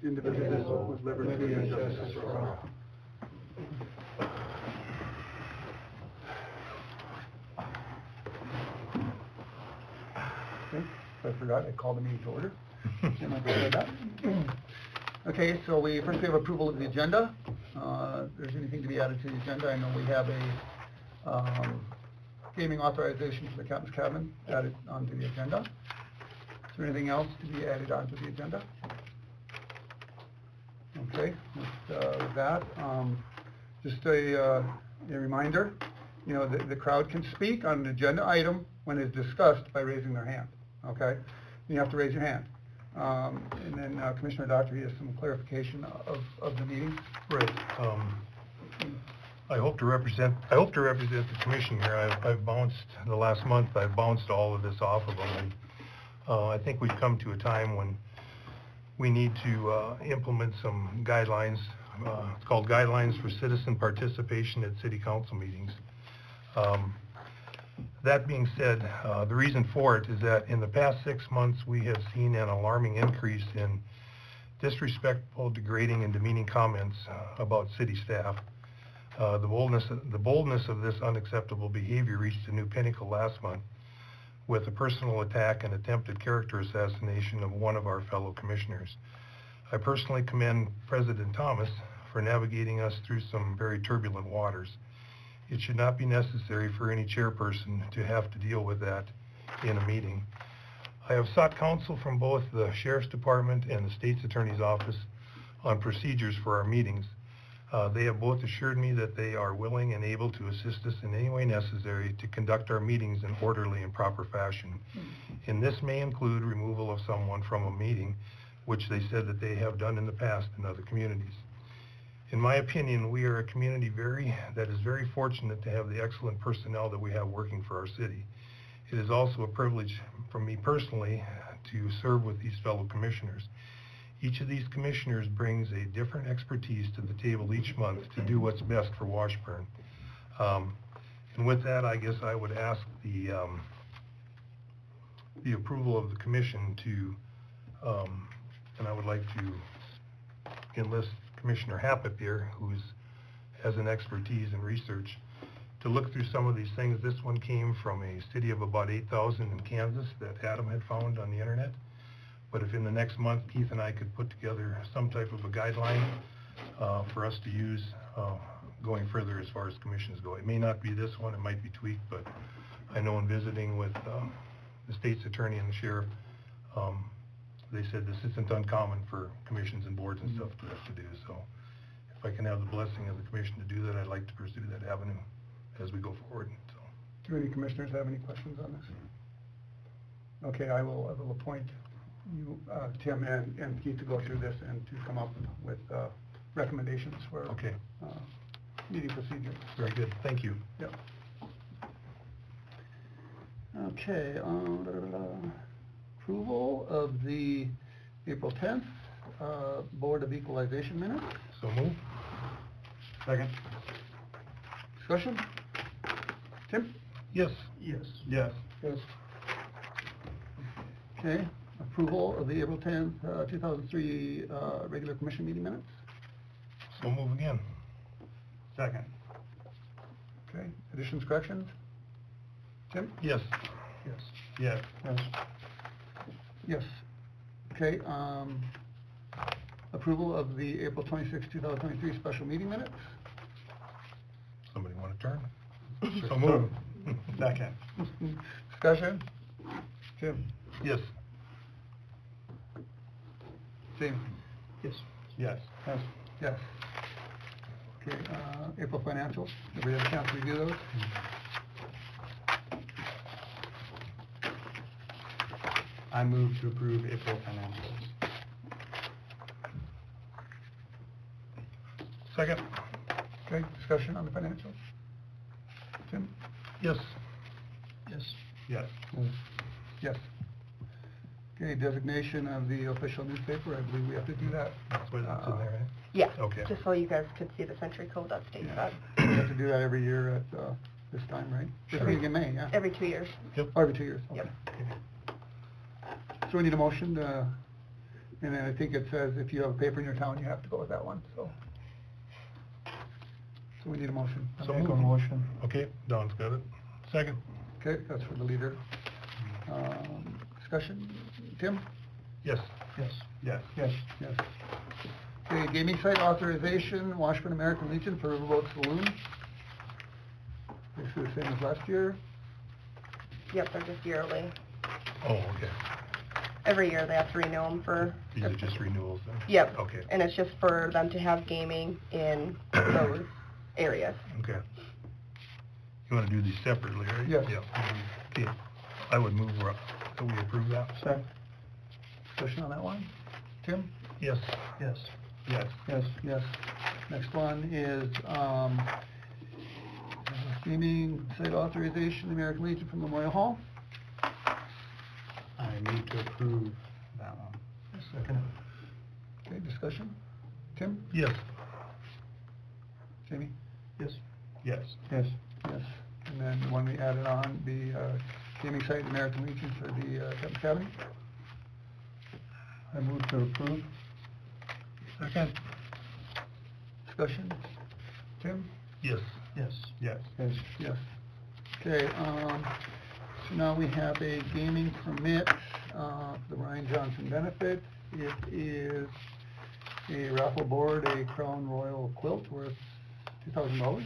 indivisible, with liberty and justice for all. Okay, I forgot, I called the meeting to order. Am I good with that? Okay, so first we have approval of the agenda. If there's anything to be added to the agenda, I know we have a gaming authorization for the Captain's Cabin added onto the agenda. Is there anything else to be added onto the agenda? Okay, with that, just a reminder, you know, the crowd can speak on an agenda item when it's discussed by raising their hand, okay? You have to raise your hand. And then Commissioner Daugherty has some clarification of the meeting. Right. I hope to represent the commission here. I've bounced, the last month, I've bounced all of this off of them. And I think we've come to a time when we need to implement some guidelines. It's called Guidelines for Citizen Participation at City Council Meetings. That being said, the reason for it is that in the past 6 months, we have seen an alarming increase in disrespectful, degrading, and demeaning comments about city staff. The boldness of this unacceptable behavior reached a new pinnacle last month with a personal attack and attempted character assassination of one of our fellow commissioners. I personally commend President Thomas for navigating us through some very turbulent waters. It should not be necessary for any chairperson to have to deal with that in a meeting. I have sought counsel from both the Sheriff's Department and the State's Attorney's Office on procedures for our meetings. They have both assured me that they are willing and able to assist us in any way necessary to conduct our meetings in orderly and proper fashion. And this may include removal of someone from a meeting, which they said that they have done in the past in other communities. In my opinion, we are a community that is very fortunate to have the excellent personnel that we have working for our city. It is also a privilege for me personally to serve with these fellow commissioners. Each of these commissioners brings a different expertise to the table each month to do what's best for Washburn. And with that, I guess I would ask the approval of the commission to, and I would like to enlist Commissioner Happett here, who has an expertise in research, to look through some of these things. This one came from a city of about 8,000 in Kansas that Adam had found on the internet. But if in the next month, Keith and I could put together some type of a guideline for us to use going further as far as commissions go. It may not be this one, it might be tweaked, but I know in visiting with the state's attorney and the sheriff, they said this isn't uncommon for commissions and boards and stuff to have to do. So if I can have the blessing of the commission to do that, I'd like to pursue that avenue as we go forward. So, Do any commissioners have any questions on this? Okay, I will appoint you, Tim and Keith, to go through this and to come up with recommendations for meeting procedure. Very good. Thank you. Yep. Okay, approval of the April 10th Board of Equalization minutes. So move. Second. Discussion? Tim? Yes. Yes. Yes. Yes. Okay, approval of the April 10th, 2003 regular commission meeting minutes. So move again. Second. Okay, additions, corrections? Tim? Yes. Yes. Yes. Yes. Yes. Okay, approval of the April 26, 2023 special meeting minutes. Somebody want to turn? Sure. So move. Second. Discussion? Tim? Yes. Tim? Yes. Yes. Yes. Yes. Okay, April financials, everybody have a chance to review those? I move to approve April financials. Second. Okay, discussion on the financials? Tim? Yes. Yes. Yes. Yes. Okay, designation of the official newspaper, I believe we have to do that. That's why that's in there, right? Yeah, Okay. just so you guys could see the century code that states that. We have to do that every year at this time, right? This Sure. meeting in May, yeah? Every 2 years. Yep. Or every 2 years, okay. Yep. So we need a motion And then I think it says if you have a paper in your town, you have to go with that one, so. So we need a motion. So Make a moved. motion. Okay, Don's got it. Second. Okay, that's for the leader. Discussion, Tim? Yes. Yes. Yes. Yes. Yes. Okay, gaming site authorization, Washburn American Legion for Riverboat Saloon. Basically the same as last year. Yep, they're just yearly. Oh, okay. Every year they have to renew them for... These are just renewals then? Yep. Okay. And it's just for them to have gaming in those areas. Okay. You wanna do these separately, right? Yes. Yeah. Okay, I would move that we approve that. Second. Discussion on that one? Tim? Yes. Yes. Yes. Yes. Yes. Next one is, gaming site authorization, American Legion from Memorial Hall. I move to approve that one. Second. Okay, discussion? Tim? Yes. Jamie? Yes. Yes. Yes. Yes. And then the one we added on, the gaming site, American Legion for the Captain's Academy. I move to approve. Second. Discussion? Tim? Yes. Yes. Yes. Yes. Yes. Okay, so now we have a gaming permit, for the Ryan Johnson benefit. It is a raffle board, a Crown Royal quilt worth $2,000.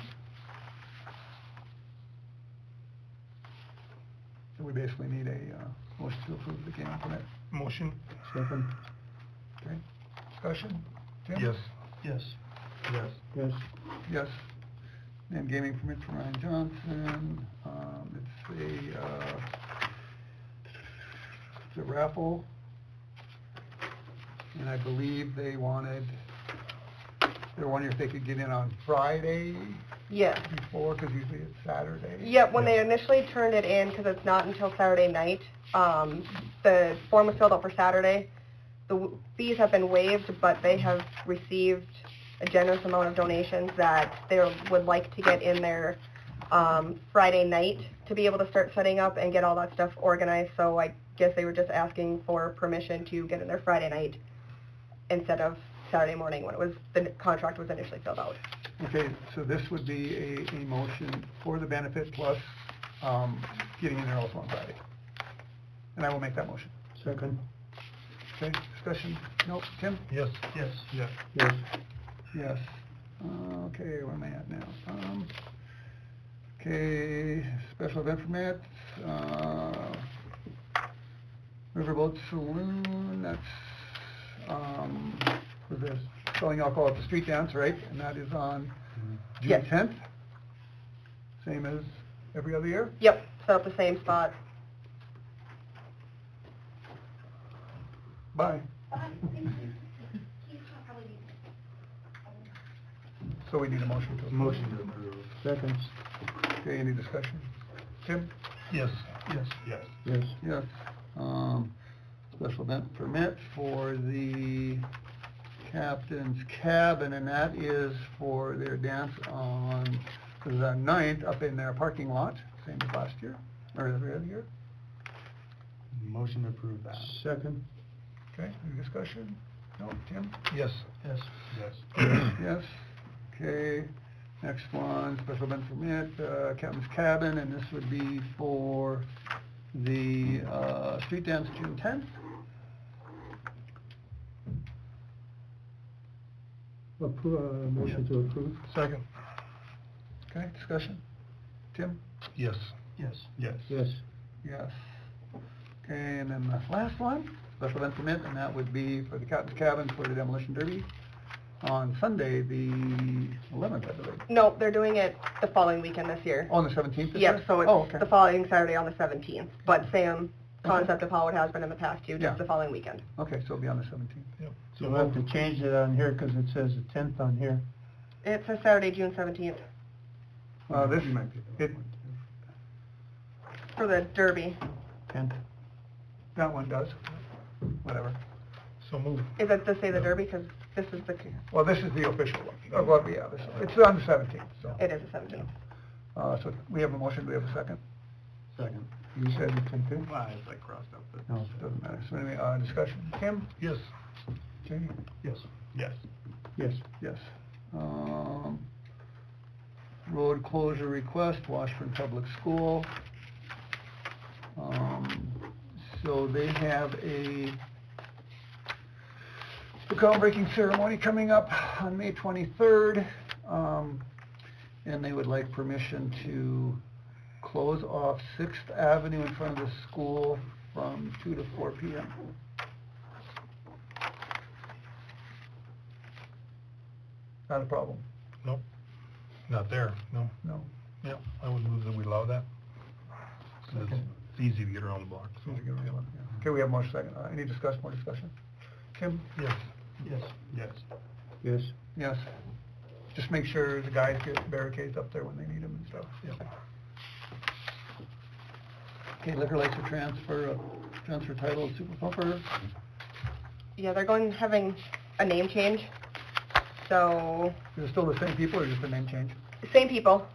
So we basically need a motion to approve the gaming permit. Motion? Second. Okay, discussion? Tim? Yes. Yes. Yes. Yes. Yes. And gaming permit for Ryan Johnson, it's a raffle, and I believe they were wondering if they could get in on Friday Yeah. before, because usually it's Saturday. Yep, when they initially turned it in, because it's not until Saturday night, the form was filled out for Saturday. The fees have been waived, but they have received a generous amount of donations that they would like to get in there Friday night to be able to start setting up and get all that stuff organized. So I guess they were just asking for permission to get in there Friday night instead of Saturday morning when the contract was initially filled out. Okay, so this would be a motion for the benefit plus getting in there also on Friday. And I will make that motion. Second. Okay, discussion? Nope. Tim? Yes. Yes. Yes. Yes. Yes. Okay, where am I at now? Okay, special event permit, Riverboat Saloon, that's, for this, selling alcohol at the street dance, right? And that is on June Yes. 10th? Same as every other year? Yep, set up the same spot. Bye. So we need a motion to approve. Motion to approve. Second. Okay, any discussion? Tim? Yes. Yes. Yes. Yes. Yes. Special event permit for the Captain's Cabin, and that is for their dance on the 9th up in their parking lot, same as last year, or every other year. Motion to approve that. Second. Okay, any discussion? No, Tim? Yes. Yes. Yes. Yes. Okay, next one, special event permit, Captain's Cabin, and this would be for the street dance June 10th. Motion to approve. Second. Okay, discussion? Tim? Yes. Yes. Yes. Yes. Yes. Okay, and then the last one, special event permit, and that would be for the Captain's Cabin for the demolition derby on Sunday, the 11th, I believe. No, they're doing it the following weekend this year. On the 17th this Yep, year? so Oh, it's okay. the following Saturday on the 17th, but same concept Okay. of how it has been in the past too, Yeah. just the following weekend. Okay, so it'll be on the 17th. Yep. So we'll have to change it on here, because it says the 10th on here. It says Saturday, June 17th This, You might be it, for the Derby. 10th. that one does, whatever. So moved. Is it to say the Derby? Because this is the, Well, this is the official one. Oh, well, yeah, it's on the 17th, so. it is the 17th. So we have a motion, do we have a second? Second. You said you can too? Well, it's like crossed up, but. No, it doesn't matter. So anyway, discussion. Kim? Yes. Okay, Yes. Yes. Yes. yes. Road closure request, Washburn Public School. So they have a groundbreaking ceremony coming up on May 23rd, and they would like permission to close off 6th Avenue in front of the school from 2 to 4 p.m. Not a problem? Nope, not there, no. No. Yeah, I would move that we allow that. 'Cause Okay. it's easy to get around the block, so. Okay, we have more second, any more discussion? Kim? Yes. Yes. Yes. Yes. Yes. Just make sure the guys get barricades up there when they need them and stuff. Yep. Okay, liquor license transfer title of Super Pumper. Yeah, they're having a name change. So, Is it still the same people or just a name change? same people.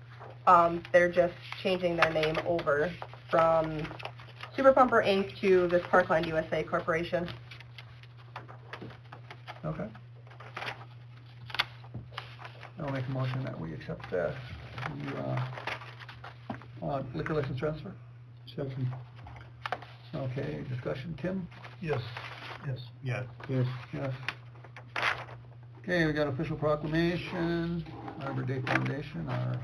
They're just changing their name over from Super Pumper Inc. to this Parkland USA Corporation. Okay. I'll make a motion that we accept that. Liquor license transfer? Second. Okay, discussion, Tim? Yes. Yes. Yes. Yes. Yes. Okay, we got official proclamation, Arbor Day Foundation, our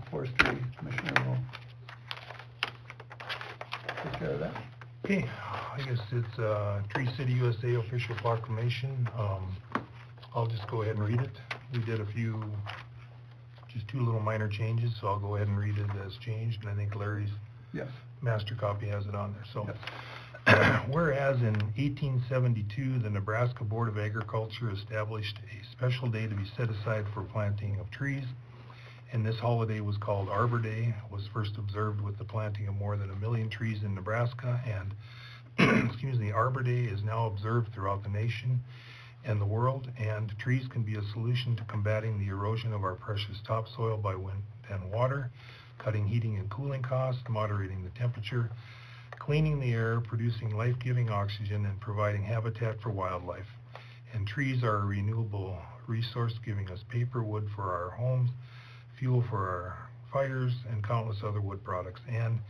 forestry commissioner will take care of that. Okay, I guess it's Tree City USA official proclamation. I'll just go ahead and read it. We did just 2 little minor changes, so I'll go ahead and read it as changed, and I think Larry's Yes. master copy has it on there, so. Yes. Whereas in 1872, the Nebraska Board of Agriculture established a special day to be set aside for planting of trees, and this holiday was called Arbor Day. It was first observed with the planting of more than 1 million trees in Nebraska, and Arbor Day is now observed throughout the nation and the world, and trees can be a solution to combating the erosion of our precious topsoil by wind and water, cutting heating and cooling costs, moderating the temperature, cleaning the air, producing life-giving oxygen, and providing habitat for wildlife. And trees are a renewable resource, giving us paper, wood for our homes, fuel for our fires, and countless other wood products. And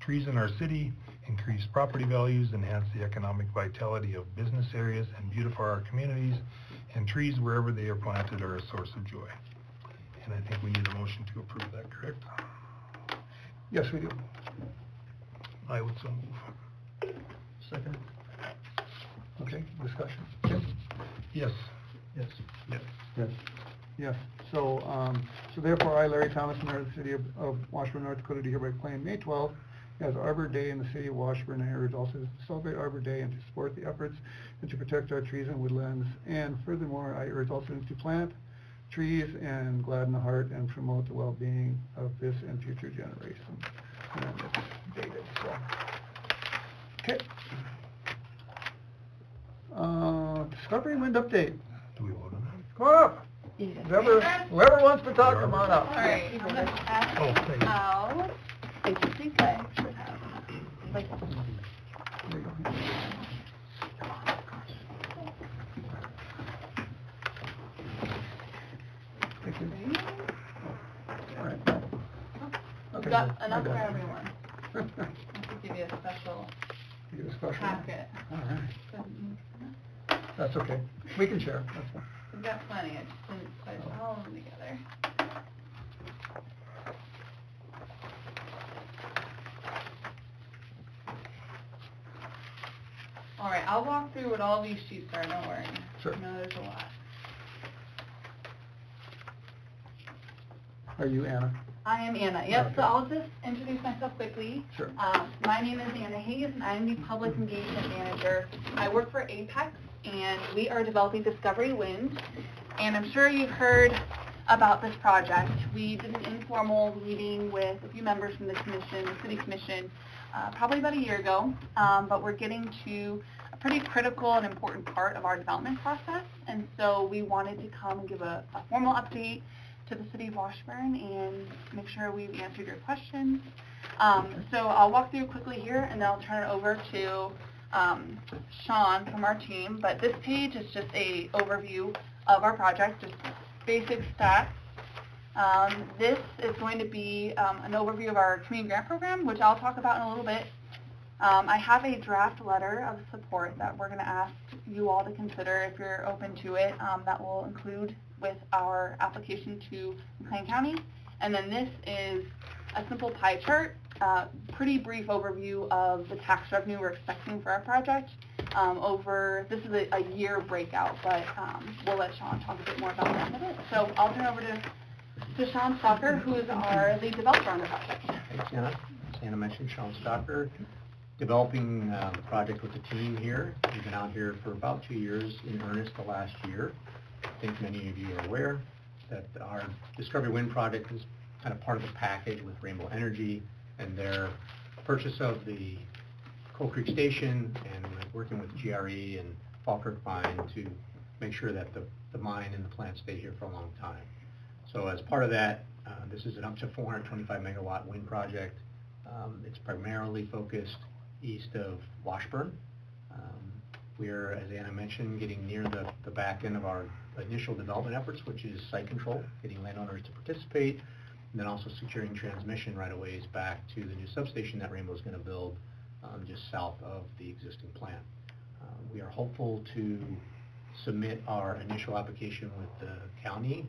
trees in our city increase property values, enhance the economic vitality of business areas, and beautify our communities. And trees, wherever they are planted, are a source of joy. And I think we need a motion to approve that, correct? Yes, we do. I would so move. Second. Okay, discussion. Tim? Yes. Yes. Yes. Yes. Yes. So therefore, I, Larry Thomas, Mayor of the City of Washburn, North Dakota, do hereby proclaim May 12th as Arbor Day in the City of Washburn, and I urge also to celebrate Arbor Day and to support the efforts and to protect our trees and woodlands. And furthermore, I urge also to plant trees and gladden the heart and promote the well-being of this and future generations. And it's dated, so. Okay. Discovery Wind update. Do we vote on that? Come on up. Whoever wants to talk, come on up. All right, I'm gonna pass Oh, thanks. out. Thank you. These guys should have. Like, There you go. Thank you. All right. We've Okay. got enough I for got it. everyone. I have to give you a special You get a special one. packet. All right. That's okay. We can share. That's fine. We've got plenty, I just didn't put all of them together. All right, I'll walk through what all these sheets are, don't worry. Sure. I know there's a lot. Are you Anna? I am Anna. Yep, so Okay. I'll just introduce myself quickly. Sure. My name is Anna Hayes, and I'm the Public Engagement Manager. I work for Apex, and we are developing Discovery Wind. And I'm sure you've heard about this project. We did an informal meeting with a few members from the commission, the city commission, probably about a year ago. But we're getting to a pretty critical and important part of our development process. And so we wanted to come and give a formal update to the city of Washburn and make sure we've answered your questions. So I'll walk through quickly here, and then I'll turn it over to Sean from our team, but this page is just a overview of our project, just basic stats. This is going to be an overview of our community grant program, which I'll talk about in a little bit. I have a draft letter of support that we're going to ask you all to consider if you're open to it, that will include with our application to McLean County. And then this is a simple pie chart, pretty brief overview of the tax revenue we're expecting for our project. This is a year breakout, but we'll let Sean talk a bit more about the end of it. So I'll turn over to Sean Stalker, who is our lead developer on the project. Thanks, Anna. As Anna mentioned, Sean Stalker, developing the project with the team here. We've been out here for about 2 years in earnest the last year. I think many of you are aware that our Discovery Wind project is kind of part of the package with Rainbow Energy and their purchase of the Coal Creek Station and working with GRE and Falkirk Mine to make sure that the mine and the plant stay here for a long time. So as part of that, this is an up to 425 megawatt wind project. It's primarily focused east of Washburn. We are, as Anna mentioned, getting near the back end of our initial development efforts, which is site control, getting landowners to participate, and then also securing transmission right-of-ways back to the new substation that Rainbow is going to build just south of the existing plant. We are hopeful to submit our initial application with the county,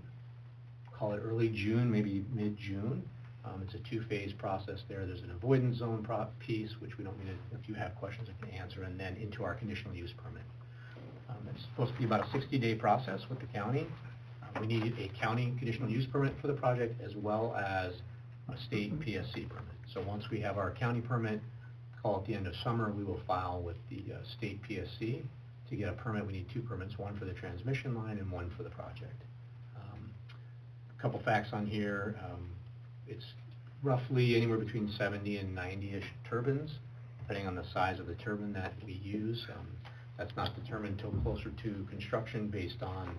call it early June, maybe mid-June. It's a two-phase process there. There's an avoidance zone piece, which we don't need to, if you have questions, I can answer, and then into our conditional use permit. It's supposed to be about a 60-day process with the county. We need a county conditional use permit for the project as well as a state PSC permit. So once we have our county permit, call it the end of summer, we will file with the state PSC. To get a permit, we need two permits, one for the transmission line and one for the project. A couple facts on here. It's roughly anywhere between 70 and 90-ish turbines, depending on the size of the turbine that we use. That's not determined until closer to construction based on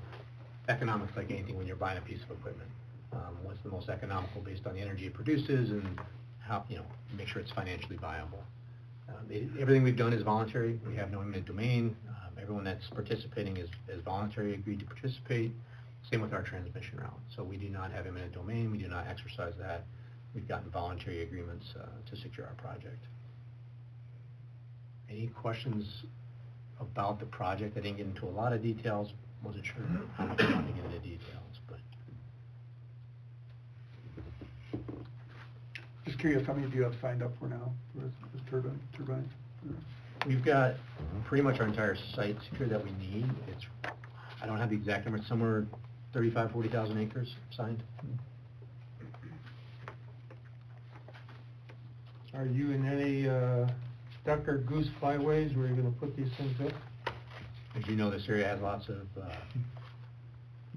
economics, like anything when you're buying a piece of equipment. What's the most economical based on the energy it produces and how, make sure it's financially viable. Everything we've done is voluntary. We have no eminent domain. Everyone that's participating is voluntary, agreed to participate. Same with our transmission route. So we do not have eminent domain. We do not exercise that. We've gotten voluntary agreements to secure our project. Any questions about the project? I didn't get into a lot of details. Wasn't sure how much I wanted to get into details, but. Just curious, how many of you have signed up for now for this turbine? We've got pretty much our entire site secure that we need. I don't have the exact number, it's somewhere 35,000, 40,000 acres signed. Are you in any duck or goose flyways where you're going to put these things up? As you know, this area has lots of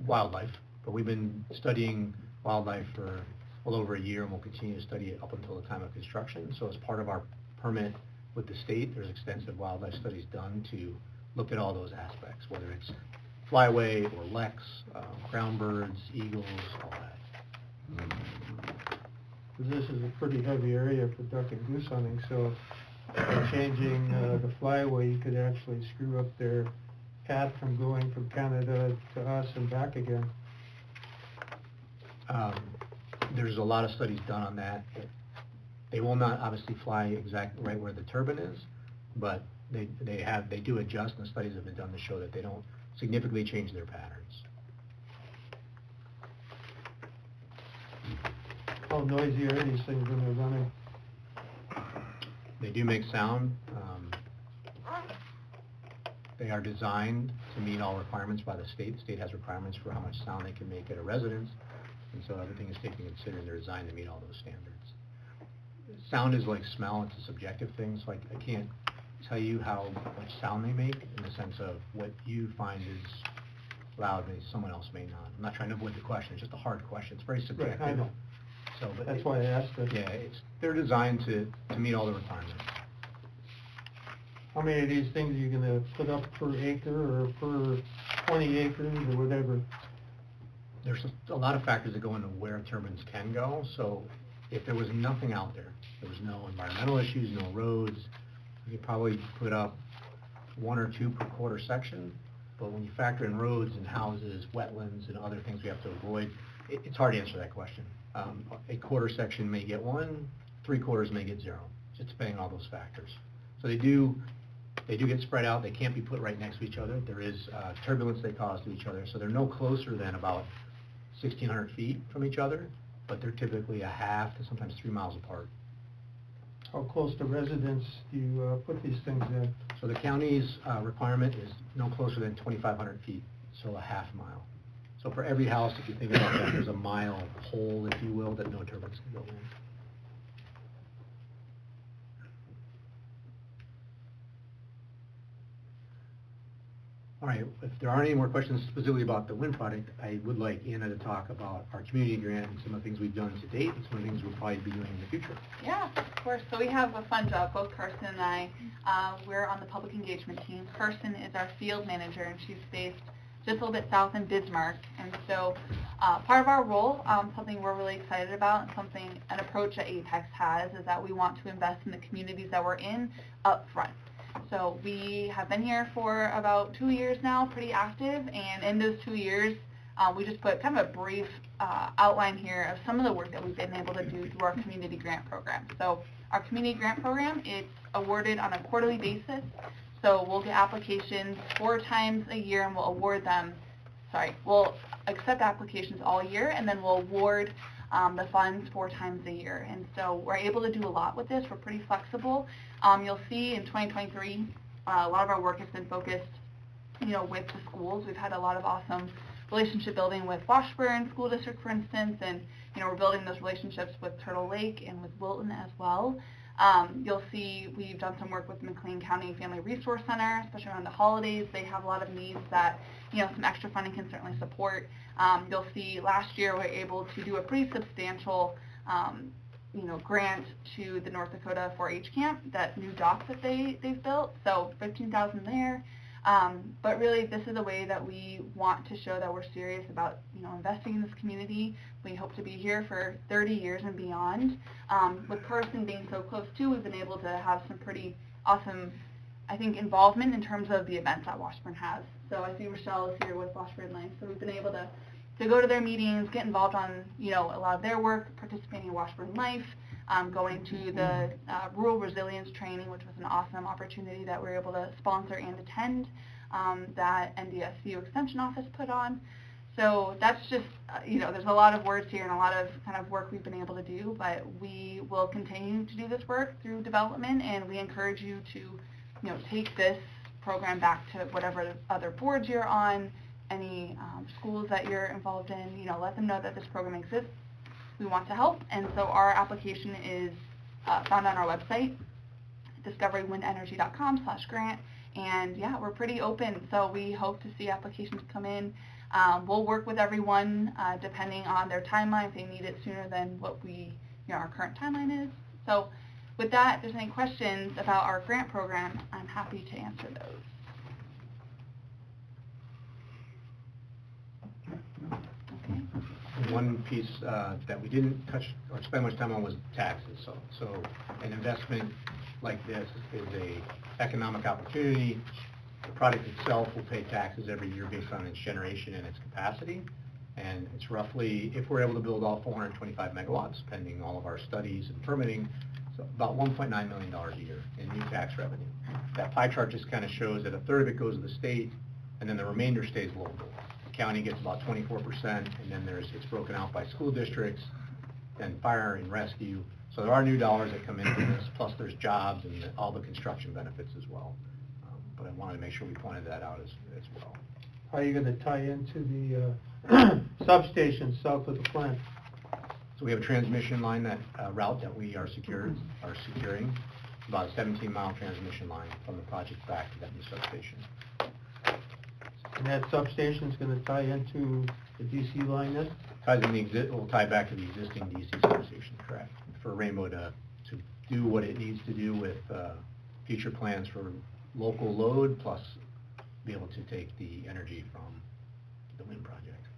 wildlife, but we've been studying wildlife for well over a year, and we'll continue to study it up until the time of construction. So as part of our permit with the state, there's extensive wildlife studies done to look at all those aspects, whether it's flyway or leks, ground birds, eagles, all that. This is a pretty heavy area for duck and goose hunting, so by changing the flyway, you could actually screw up their path from going from Canada to us and back again. There's a lot of studies done on that. They will not obviously fly exactly right where the turbine is, but they do adjust, and studies have been done to show that they don't significantly change their patterns. How noisy are these things when they're running? They do make sound. They are designed to meet all requirements by the state. The state has requirements for how much sound they can make at a residence, and so everything is taken into consideration. They're designed to meet all those standards. Sound is like smell. It's a subjective thing, so I can't tell you how much sound they make in the sense of what you find is loud and someone else may not. I'm not trying to avoid the question. It's just a hard question. It's very subjective. Right, I know. So, but That's why I asked it. Yeah, they're designed to meet all the requirements. How many of these things are you going to put up per acre or per 20 acres or whatever? There's a lot of factors that go into where turbines can go. So if there was nothing out there, there was no environmental issues, no roads, you could probably put up 1 or 2 per quarter section, but when you factor in roads and houses, wetlands, and other things we have to avoid, it's hard to answer that question. A quarter section may get 1, 3/4 may get 0, just depending on all those factors. So they do get spread out. They can't be put right next to each other. There is turbulence they cause to each other, so they're no closer than about 1,600 feet from each other, but they're typically a half to sometimes 3 miles apart. How close to residents do you put these things in? So the county's requirement is no closer than 2,500 feet, so a half mile. So for every house, if you think about that, there's a mile hole, if you will, that no turbines can go in. All right, if there aren't any more questions specifically about the wind project, I would like Anna to talk about our community grant and some of the things we've done to date and some of the things we'll probably be doing in the future. Yeah, of course. So we have a fun job, both Kirsten and I. We're on the public engagement team. Kirsten is our field manager, and she's based just a little bit south in Bismarck. And so part of our role, something we're really excited about, and an approach that Apex has, is that we want to invest in the communities that we're in up front. So we have been here for about 2 years now, pretty active, and in those 2 years, we just put kind of a brief outline here of some of the work that we've been able to do through our community grant program. So our community grant program, it's awarded on a quarterly basis, so we'll get applications 4 times a year, and we'll accept applications all year, and then we'll award the funds 4 times a year. And so we're able to do a lot with this. We're pretty flexible. You'll see in 2023, a lot of our work has been focused, with the schools. We've had a lot of awesome relationship building with Washburn School District, for instance, and, we're building those relationships with Turtle Lake and with Wilton as well. You'll see we've done some work with McLean County Family Resource Center, especially around the holidays. They have a lot of needs that, some extra funding can certainly support. You'll see last year we were able to do a pretty substantial, grant to the North Dakota 4-H camp, that new dock that they've built, so $15,000 there. But really, this is a way that we want to show that we're serious about, investing in this community. We hope to be here for 30 years and beyond. With Carson being so close too, we've been able to have some pretty awesome, I think, involvement in terms of the events that Washburn has. So I see Rochelle is here with Washburn Life, so we've been able to go to their meetings, get involved on, a lot of their work, participating in Washburn Life, going to the Rural Resilience Training, which was an awesome opportunity that we were able to sponsor and attend, that NDSU Extension Office put on. So that's just, there's a lot of words here and a lot of kind of work we've been able to do, but we will continue to do this work through development, and we encourage you to, take this program back to whatever other boards you're on, any schools that you're involved in, let them know that this program exists. We want to help, and so our application is found on our website, discoverywindenergy.com/grant, and yeah, we're pretty open, so we hope to see applications come in. We'll work with everyone depending on their timeline, if they need it sooner than what our current timeline is. So with that, if there's any questions about our grant program, I'm happy to answer those. One piece that we didn't touch or spend much time on was taxes. So an investment like this is a economic opportunity. The product itself will pay taxes every year based on its generation and its capacity. And it's roughly, if we're able to build all 425 megawatts, pending all of our studies and permitting, so about $1.9 million a year in new tax revenue. That pie chart just kind of shows that a third of it goes to the state, and then the remainder stays local. The county gets about 24%, and then it's broken out by school districts, then fire and rescue. So there are new dollars that come into this, plus there's jobs and all the construction benefits as well. But I wanted to make sure we pointed that out as well. How are you going to tie into the substation south of the plant? So we have a transmission line route that we are securing, about a 17-mile transmission line from the project back to that new substation. And that substation is going to tie into the DC line then? Will tie back to the existing DC substation, correct? For Rainbow to do what it needs to do with future plans for local load, plus be able to take the energy from the wind project.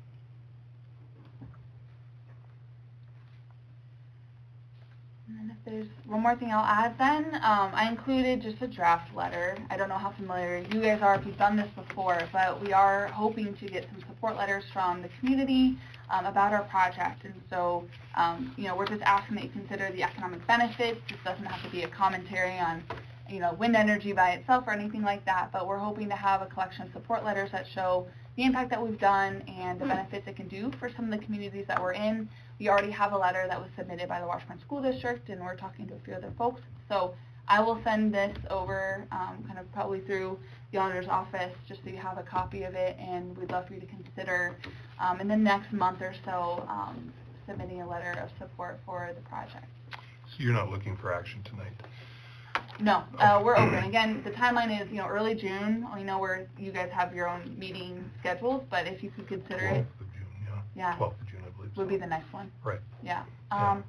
And then if there's one more thing I'll add then, I included just a draft letter. I don't know how familiar you guys are if you've done this before, but we are hoping to get some support letters from the community about our project. And so, we're just asking that you consider the economic benefits. This doesn't have to be a commentary on, wind energy by itself or anything like that, but we're hoping to have a collection of support letters that show the impact that we've done and the benefits it can do for some of the communities that we're in. We already have a letter that was submitted by the Washburn School District, and we're talking to a few other folks. So I will send this over kind of probably through the auditor's office just so you have a copy of it, and we'd love for you to consider in the next month or so submitting a letter of support for the project. So you're not looking for action tonight? No, we're open. Again, the timeline is, early June. We know where you guys have your own meeting schedules, but if you could consider it, 12th of June, Yeah. 12th of June, I believe. would be the next one. Right. Yeah. Yeah.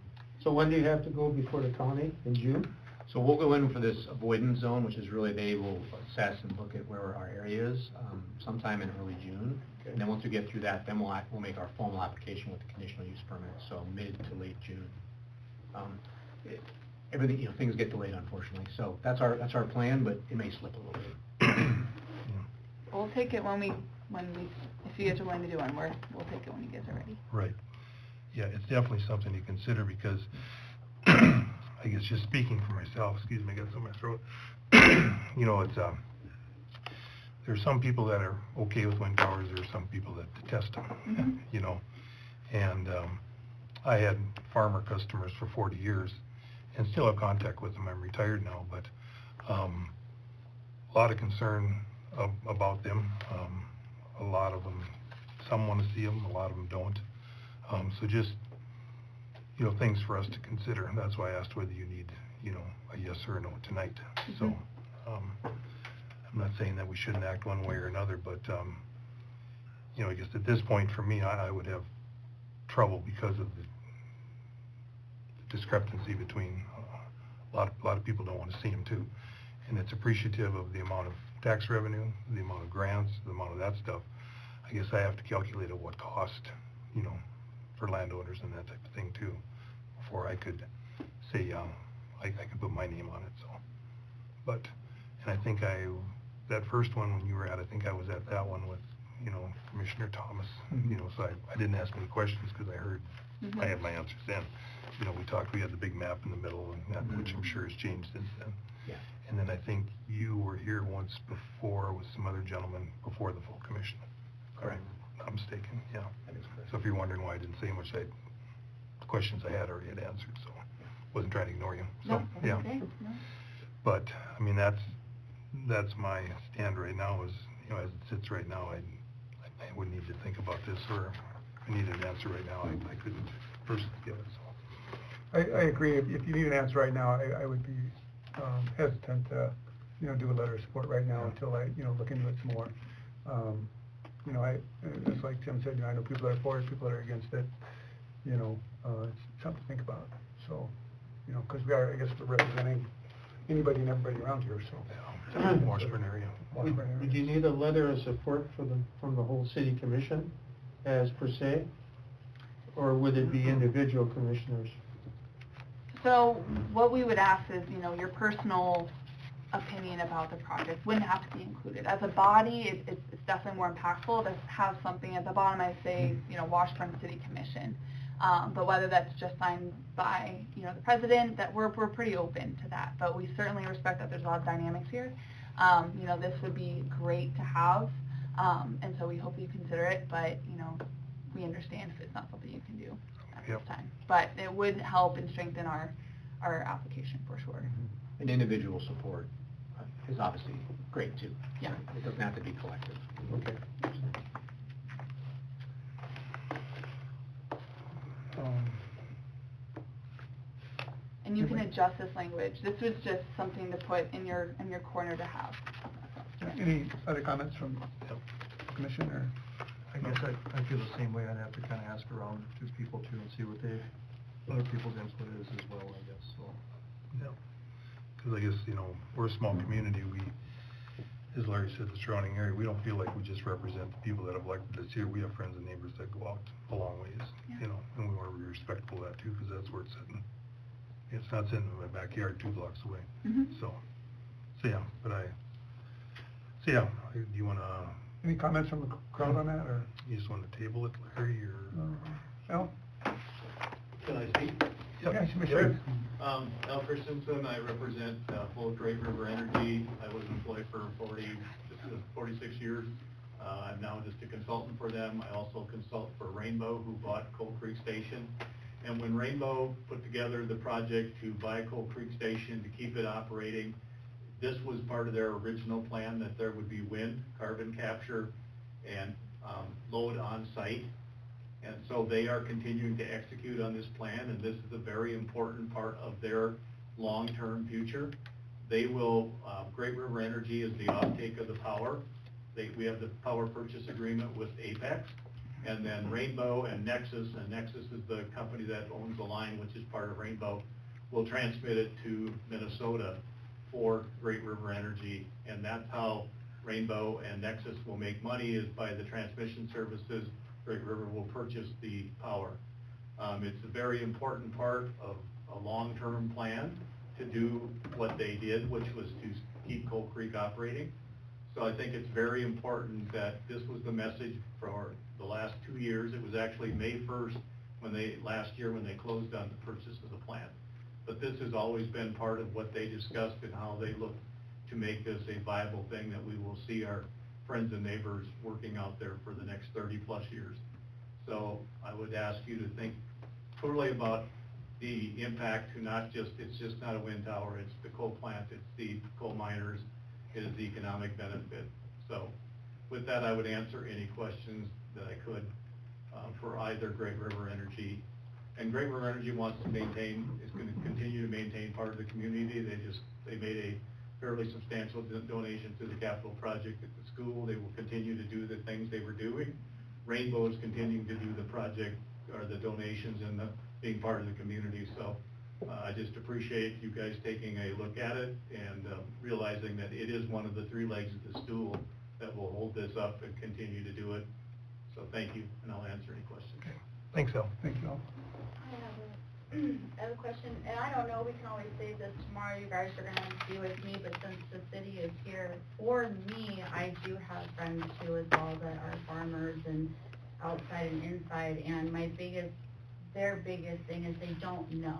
So when do you have to go before the county? In June? So we'll go in for this avoidance zone, which is really they will assess and look at where our area is sometime in early June. Okay. And then once we get through that, then we'll make our formal application with the conditional use permit, so mid to late June. Everything, things get delayed unfortunately, so that's our plan, but it may slip a little bit. We'll take it when we, if you guys are willing to do one, we'll take it when you guys are ready. Right. Yeah, it's definitely something to consider because, I guess just speaking for myself, excuse me, I got something in my throat. It's, there's some people that are okay with wind towers, there are some people that detest them, and I had farmer customers for 40 years and still have contact with them. I'm retired now, but a lot of concern about them. A lot of them, some want to see them, a lot of them don't. So just, things for us to consider. That's why I asked whether you need, a yes or a no tonight. So I'm not saying that we shouldn't act one way or another, but, I guess at this point for me, I would have trouble because of the discrepancy between a lot of people don't want to see them too, and it's appreciative of the amount of tax revenue, the amount of grants, the amount of that stuff. I guess I have to calculate at what cost, for landowners and that type of thing too, before I could say I could put my name on it. So, and I think that first one when you were at, I think I was at that one with Commissioner Thomas. So I didn't ask any questions because I heard I had my answers then. We had the big map in the middle, and that, which I'm sure has changed since then. Yeah. And then I think you were here once before with some other gentlemen before the full commission. Correct. If I'm mistaken, yeah. That is correct. So if you're wondering why I didn't say much, the questions I had already had answered, so wasn't trying to ignore you. So, No, yeah. okay. No. But, that's my stand right now is, as it sits right now, I would need to think about this, or if I needed an answer right now, I couldn't personally give it, so. I agree. If you need an answer right now, I would be hesitant to, do a letter of support right now until I, look into it some more. It's like Tim said, I know people that are for it, people that are against it. It's something to think about. So, because we are, I guess, we're representing anybody and everybody around here, so. Washburn area. Washburn area. Would you need a letter of support from the whole city commission as per se? Or would it be individual commissioners? So what we would ask is, your personal opinion about the project wouldn't have to be included. As a body, it's definitely more impactful to have something at the bottom, I say, Washburn City Commission. But whether that's just signed by, the president, that we're pretty open to that. But we certainly respect that there's a lot of dynamics here. This would be great to have, and so we hope you consider it, but, we understand if it's not something you can do at this time. But it would help and strengthen our application for sure. And individual support is obviously great too. Yeah. It doesn't have to be collective. Okay. And you can adjust this language. This was just something to put in your corner to have. Any other comments from the commission, or? I guess I feel the same way. I'd have to kind of ask around to people too and see what other people's input is as well, I guess, so. Yeah, because I guess, we're a small community, as Larry said, the surrounding area, we don't feel like we just represent the people that have elected us here. We have friends and neighbors that go out a long ways, Yeah. And we want to be respectful of that too, because that's where it's sitting, it's not sitting in my backyard 2 blocks away. Mhm. So yeah, do you wanna, Any comments from the crowd on that, or? you just wanna table it, Larry, or? Al? Can I speak? Yeah, sure. Al Christensen, I represent Flow Great River Energy. I was employed for 46 years. I'm now just a consultant for them. I also consult for Rainbow, who bought Coal Creek Station. And when Rainbow put together the project to buy Coal Creek Station to keep it operating, this was part of their original plan, that there would be wind, carbon capture, and load on site. And so they are continuing to execute on this plan, and this is a very important part of their long-term future. They will, Great River Energy is the offtake of the power. We have the power purchase agreement with Apex, and then Rainbow and Nexus is the company that owns the line, which is part of Rainbow, will transmit it to Minnesota for Great River Energy, and that's how Rainbow and Nexus will make money, is by the transmission services. Great River will purchase the power. It's a very important part of a long-term plan to do what they did, which was to keep Coal Creek operating. So I think it's very important that this was the message for the last 2 years. It was actually May 1st last year when they closed on the purchase of the plant. But this has always been part of what they discussed and how they look to make this a viable thing that we will see our friends and neighbors working out there for the next 30-plus years. So I would ask you to think totally about the impact to not just, it's just not a wind tower, it's the coal plant, it's the coal miners, it is the economic benefit. So with that, I would answer any questions that I could for either Great River Energy. And Great River Energy wants to maintain, is going to continue to maintain part of the community. They made a fairly substantial donation to the capital project at the school. They will continue to do the things they were doing. Rainbow is continuing to do the project, or the donations, and being part of the community. So I just appreciate you guys taking a look at it and realizing that it is one of the 3 legs of the stool that will hold this up and continue to do it. So thank you, and I'll answer any questions. Thanks, Al. Thank you, Al. I have a question, and I don't know, we can always say this tomorrow, you guys are gonna be with me, but since the city is here, for me, I do have friends too as well that are farmers and outside and inside, and their biggest thing is they don't know.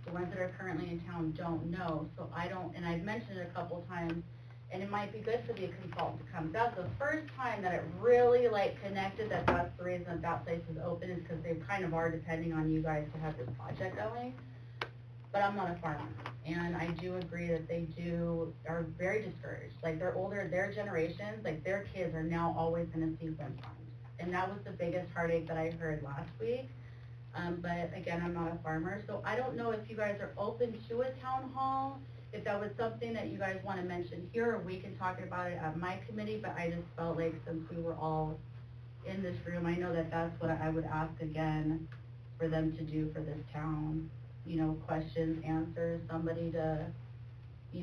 The ones that are currently in town don't know, so and I've mentioned it a couple times, and it might be good for the consultant to come. That's the first time that it really connected that's the reason that place is open, is because they kind of are depending on you guys to have this project going. But I'm not a farmer, and I do agree that they are very discouraged. They're older, their generations, their kids are now always gonna see wind farms. And that was the biggest heartache that I heard last week. But again, I'm not a farmer, so I don't know if you guys are open to a town hall, if that was something that you guys want to mention here, or we can talk about it at my committee, but I just felt like since we were all in this room, I know that that's what I would ask again for them to do for this town. Questions, answers, somebody to,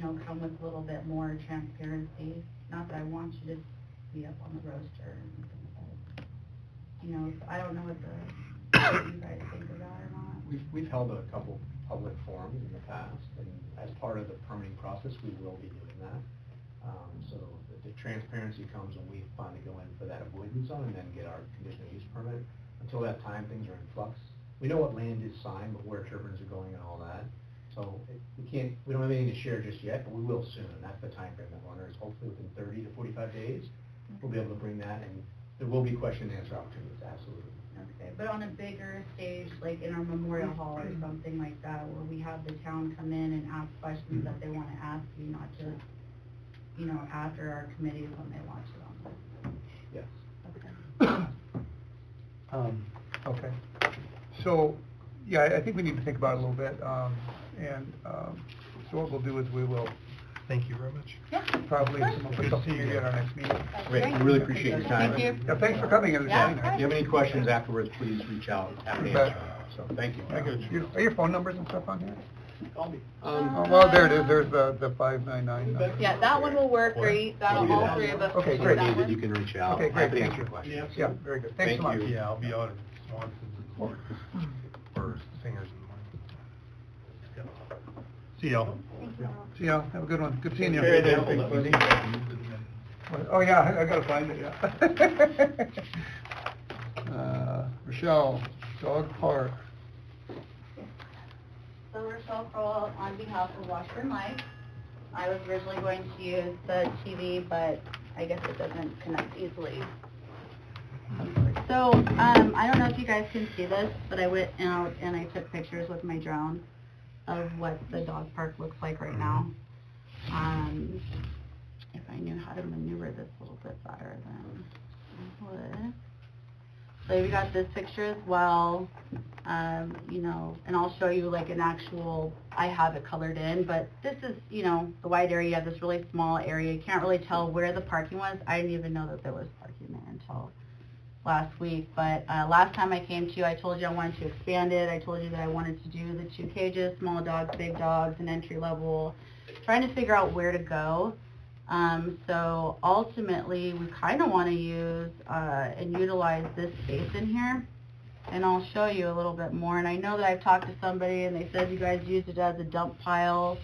come with a little bit more transparency. Not that I want you to be up on the roaster and things like that. So I don't know what you guys think of that or not. We've held a couple public forums in the past, and as part of the permitting process, we will be doing that. So the transparency comes when we finally go in for that avoidance zone and then get our conditional use permit. Until that time, things are in flux. We know what land is signed, but where turbines are going and all that. So we don't have anything to share just yet, but we will soon, and that's the time frame that we're under, is hopefully within 30 to 45 days. We'll be able to bring that, and there will be question and answer opportunities, absolutely. Okay, but on a bigger stage, like in our memorial hall or something like that, where we have the town come in and ask questions that they want to ask you, not just, after our committees when they launch it on this. Yes. Okay. Okay. So, yeah, I think we need to think about it a little bit, so what we'll do is we will Thank you very much. Yeah. probably Good. come up with something maybe at our next meeting. Great, we really appreciate your time. Thank you. Yeah, thanks for coming and Yeah. attending. If you have any questions afterwards, please reach out, happy to answer them. So, thank you. Are your phone numbers and stuff on here? Call me. Well, there it is, there's the 599 number. Yeah, that one will work great. That'll all 3 of us. Okay, can do great. that That one. you can reach out. Okay, great, Happy to thank answer you. questions. Yeah, very good, thanks so much. Thank you. Yeah, I'll be out in Swanson or Singers in the morning. Yeah. See y'all. See ya, have a good one, good seeing you. Okay, then, thanks, buddy. Oh, yeah, I gotta find it, yeah. Rochelle, dog park. So Rochelle Kroll on behalf of Washburn Life. I was originally going to use the TV, but I guess it doesn't connect easily. So, I don't know if you guys can see this, but I went out and I took pictures with my drone of what the dog park looks like right now. If I knew how to maneuver this a little bit better, then I would. So we got this picture as well, you know, and I'll show you like an actual, I have it colored in, but this is, you know, the wide area. You have this really small area. You can't really tell where the parking was. I didn't even know that there was parking there until last week. But last time I came to you, I told you I wanted to expand it. I told you that I wanted to do the 2 cages, small dogs, big dogs, and entry level, trying to figure out where to go. So ultimately, we kind of want to use and utilize this space in here, and I'll show you a little bit more. And I know that I've talked to somebody, and they said you guys used it as a dump pile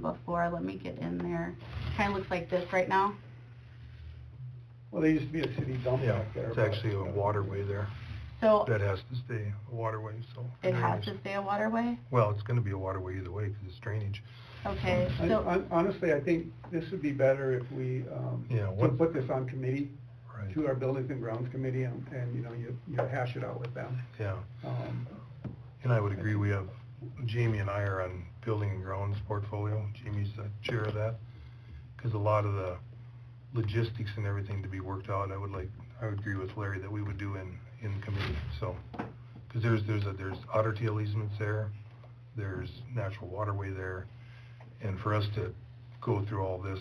before. Let me get in there. Kind of looks like this right now. Well, there used to be a city dump Yeah, back there. it's actually a waterway there. So That has to stay a waterway, so. it has to stay a waterway? Well, it's gonna be a waterway either way, because it's drainage. Okay, so, Honestly, I think this would be better if we, Yeah, could what- put this on committee, Right. to our Buildings and Grounds Committee, and, you know, you hash it out with them. Yeah, Um, and I would agree, we have, Jamie and I are on Building and Grounds portfolio. Jamie's the chair of that, because a lot of the logistics and everything to be worked out, I would agree with Larry that we would do in committee, so. Because there's otter tail easements there, there's natural waterway there, and for us to go through all this,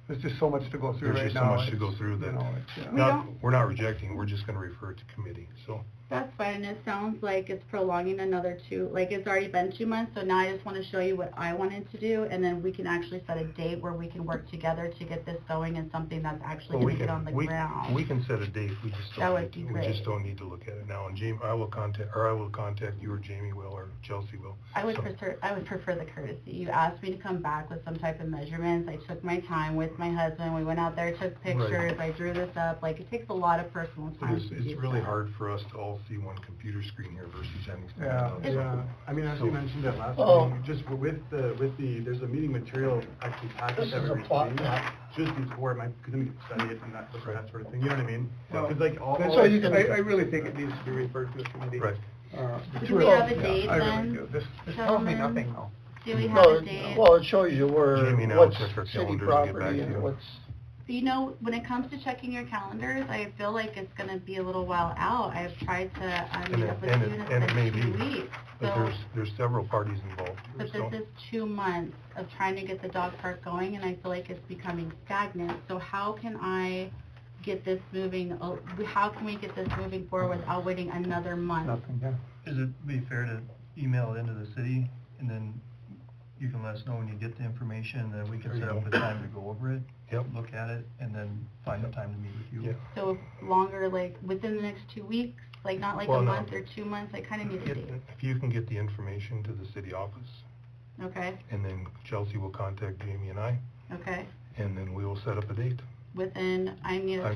There's just so much to go through right now. there's just so much to It's, go through you that, know, it's, we're not rejecting, we're just gonna refer it to committee, so. That's fine, and it sounds like it's prolonging another 2, like it's already been 2 months, so now I just want to show you what I wanted to do, and then we can actually set a date where we can work together to get this going and something that's actually Well, going to get on the ground. We can set a date, we just That don't, would be we just great. don't need to look at it now, and Jamie, I will contact you, or Jamie will, or Chelsea will. I would So- prefer the courtesy. You asked me to come back with some type of measurements. I took my time with my husband. We went out there, took pictures. I drew this up. Like, it takes a lot of personal time to do It's really that. hard for us to all see one computer screen here versus having. Yeah, so- Yeah, I mean, as So- you mentioned that last Oh. meeting, just with the, there's a meeting material actually package This that is we a plot received map. just before because then we could study it and that sort of thing, you know what I mean? Well, 'Cause like all. And so you can, I really think it needs to be referred to a committee. Right. Do we have a Yeah, date I really then, do. This tells me gentlemen? nothing now. Do we have a date? Well, it shows you where, Jamie and I what's will check our city calendars and get back property to and you. what's, You know, when it comes to checking your calendars, I feel like it's going to be a little while out. I've tried to meet up with you, and it's may been be, 2 weeks. but So- there's several parties involved here, But so. this is 2 months of trying to get the dog park going, and I feel like it's becoming stagnant. So how can I get this moving, how can we get this moving forward without waiting another month? nothing, yeah. Is it be fair to email it into the city, and then you can let us know when you get the information, and then we can There you set up go. the time to go over it? Yep. Look at it, and then find the time to meet with you? Yeah. So longer, like, within the next 2 weeks, like, not like Well, a no. month or 2 months, I kind of need a date, If you can get the information to the city office, okay? and then Chelsea will contact Jamie and I, Okay, and then we will set up a date. within, I need a I timeframe.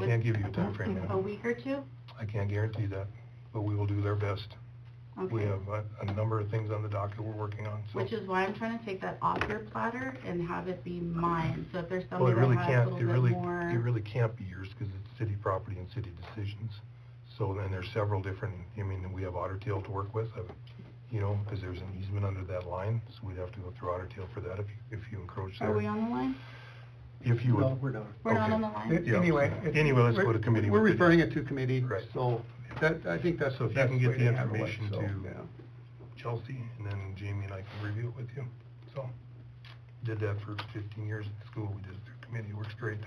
can't give you a timeframe A now. week or two? I can't guarantee that, but we will do their best. We Okay. have a number of things on the docket we're working on, so. Which is why I'm trying to take that off your platter and have it be mine. So if there's Well, somebody it really that has a can't, little bit more. it really can't be yours, because it's city property and city decisions. So then there's several different, I mean, we have Otter Tail to work with, you know, because there's an easement under that line, so we'd have to go through Otter Tail for that if you encroach there. Are we on the line? If you No, would. we're not. We're not Okay. on the line? It- Yeah. Anyway. Anyway, let's go to committee We're with it. referring it to committee. Right. So that, I think that's So the if you best can get way the to handle it, information so, to yeah. Chelsea, and then Jamie and I can review it with you. So, did that for 15 years at school, we did it through committee, it works great.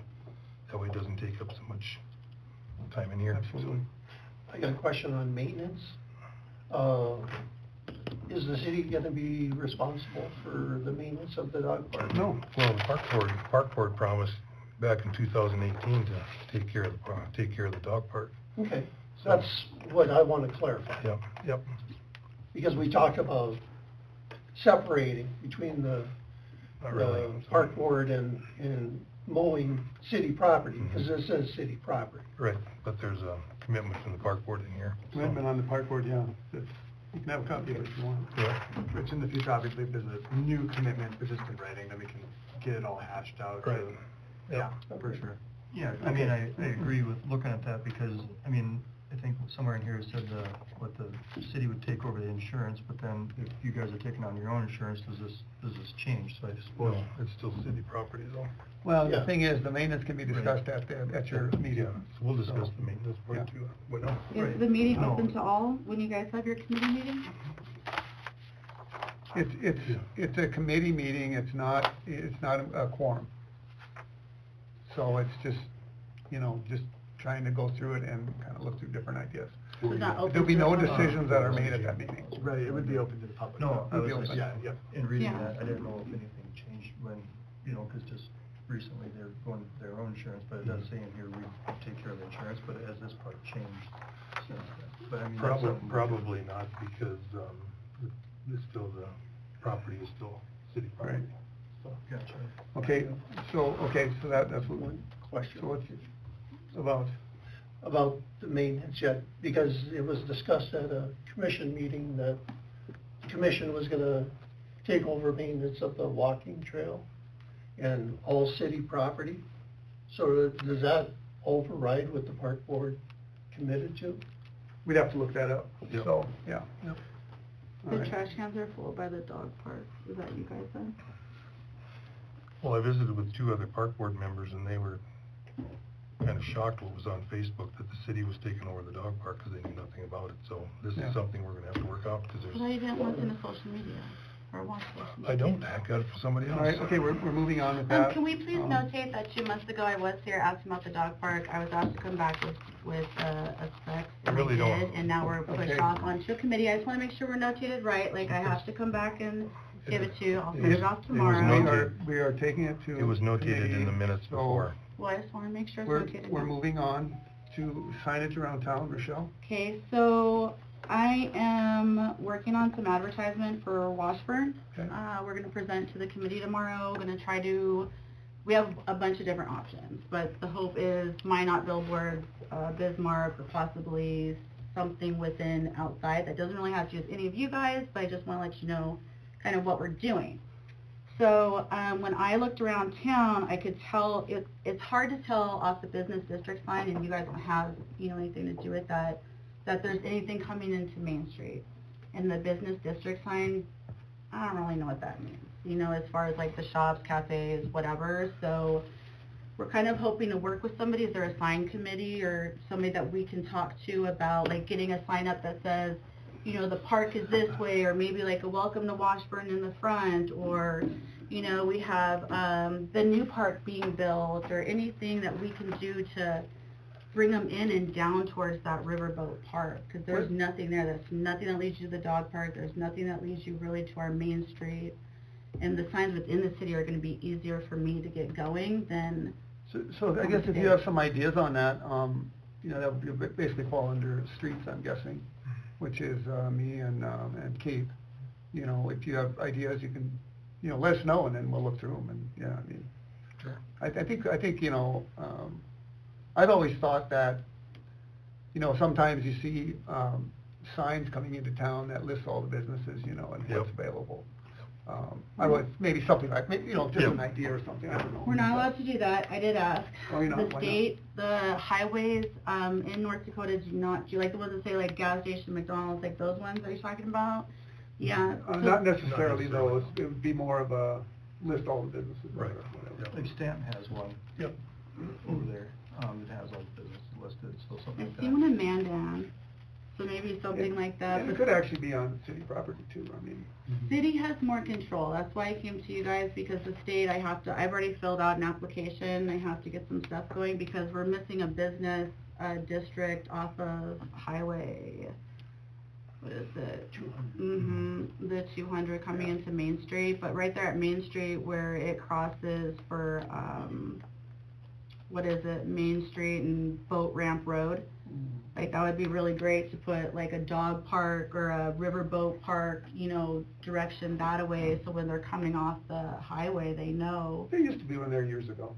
That way it doesn't take up so much time in here. Absolutely. I got a question on maintenance. Is the city gonna be responsible for the maintenance of the dog park? No. Well, the park board promised back in 2018 to take care of the dog park. Okay, that's what I wanna clarify. Yep. Because we talked about separating between the Not really. park board and mowing city property, because this is city property. Right, but there's a commitment from the park board in here. so- Commitment on the park board, yeah. You can have a copy of it if you want. Yeah. Which in the future, obviously, if there's a new commitment, but just in writing, then we can get it all hashed out. Right. Yeah, For sure. Yeah, I mean, I agree with looking at that because, I mean, I think somewhere in here it said what the city would take over the insurance, but then if you guys are taking on your own insurance, does this change? So I suppose. Well, it's still city property though. Well, the Yeah. thing is, the maintenance can be discussed at your meeting. Yeah, so we'll discuss the maintenance part Yeah. too. What else? Is the meeting No. open to all when you guys have your committee meeting? It's a committee meeting, it's not a quorum. So it's just, just trying to go through it and kind of look through different ideas. So not open There'll be to no the public? decisions that are made at that meeting. Right, it would be open to the public. No, I It'll be was open. just, Yeah, in reading Yeah. that, I didn't know if anything changed when, because just recently they're going their own insurance, but it does say in here we take care of the insurance, but has this part changed since then? But I mean, that's something- Probably not, because, it's still, the property is still city property. So, Gotcha. Okay, so that's what, One question. so what's About the maintenance yet, because it was discussed at a commission meeting that the commission was gonna take over maintenance of the walking trail and all city property. So does that override what the park board committed to? we'd have to look that up, Yep. so, yeah. All The right. trash cans are full by the dog park. Is that you guys then? Well, I visited with 2 other park board members, and they were kind of shocked what was on Facebook, that the city was taking over the dog park because they knew nothing about it. So this Yeah. is something we're gonna have to work out, because Well, you didn't listen to social media or watch social media. I don't, I got it from somebody else. All right, okay, we're moving on with that. Can we please Um, notate that 2 months ago I was here asking about the dog park. I was asked to come back with a spec, I and really I don't. did, and now we're pushed Okay. off onto a committee. I just wanna make sure we're notated right, like I have to come back and give it to you. I'll send it off was tomorrow. noted. We are taking it to. It was notated in committee, the minutes so before. Well, I just wanna make sure it's We're, notated we're now. moving on to signage around town, Rochelle. Okay, so I am working on some advertisement for Washburn. Okay. We're gonna present to the committee tomorrow, gonna try to, we have a bunch of different options, but the hope is Minot billboards, Bismarck, or possibly something within outside. That doesn't really have to do with any of you guys, but I just wanna let you know kind of what we're doing. So, when I looked around town, I could tell, it's hard to tell off the business district sign, and you guys don't have, anything to do with that, that there's anything coming into Main Street. And the business district sign, I don't really know what that means, as far as like the shops, cafes, whatever. So we're kind of hoping to work with somebody. Is there a sign committee or somebody that we can talk to about like getting a sign up that says, the park is this way, or maybe like a welcome to Washburn in the front, or, we have the new park being built, or anything that we can do to bring them in and down towards that riverboat park, because there's nothing there. There's nothing that leads you to the dog park. There's nothing that leads you really to our main street. And the signs within the city are going to be easier for me to get going than... So I guess if you have some ideas on that, that would basically fall under streets, I'm guessing, which is me and Kate. If you have ideas, you can, let us know, and then we'll look through them, and, yeah, I mean, Sure. I think, I've always thought that, sometimes you see, signs coming into town that list all the businesses, and what's Yep. available. I would, maybe something like, just Yep. an idea or something, I don't know. We're not allowed to do that. I did ask. Oh, you're not? The Why not? state, the highways in North Dakota do not, do you like the ones that say like gas station, McDonald's, like those ones that you're talking about? Yeah. Not necessarily, though, it would be more of a list all the businesses. or Right. whatever. Like Stanton has one. Yep. Over there, that has all the businesses listed, so something I like see that. one in Mandan, so maybe something like that. And it but could actually be on city property too, I mean. City has more control. That's why I came to you guys, because the state, I've already filled out an application. I have to get some stuff going because we're missing a business district off of highway. What is it? 200. The 200 coming into Main Street, but right there at Main Street where it crosses for, Main Street and Boat Ramp Road. Like, that would be really great to put like a dog park or a riverboat park, you know, direction that way, so when they're coming off the highway, they know. There used to be one there years ago.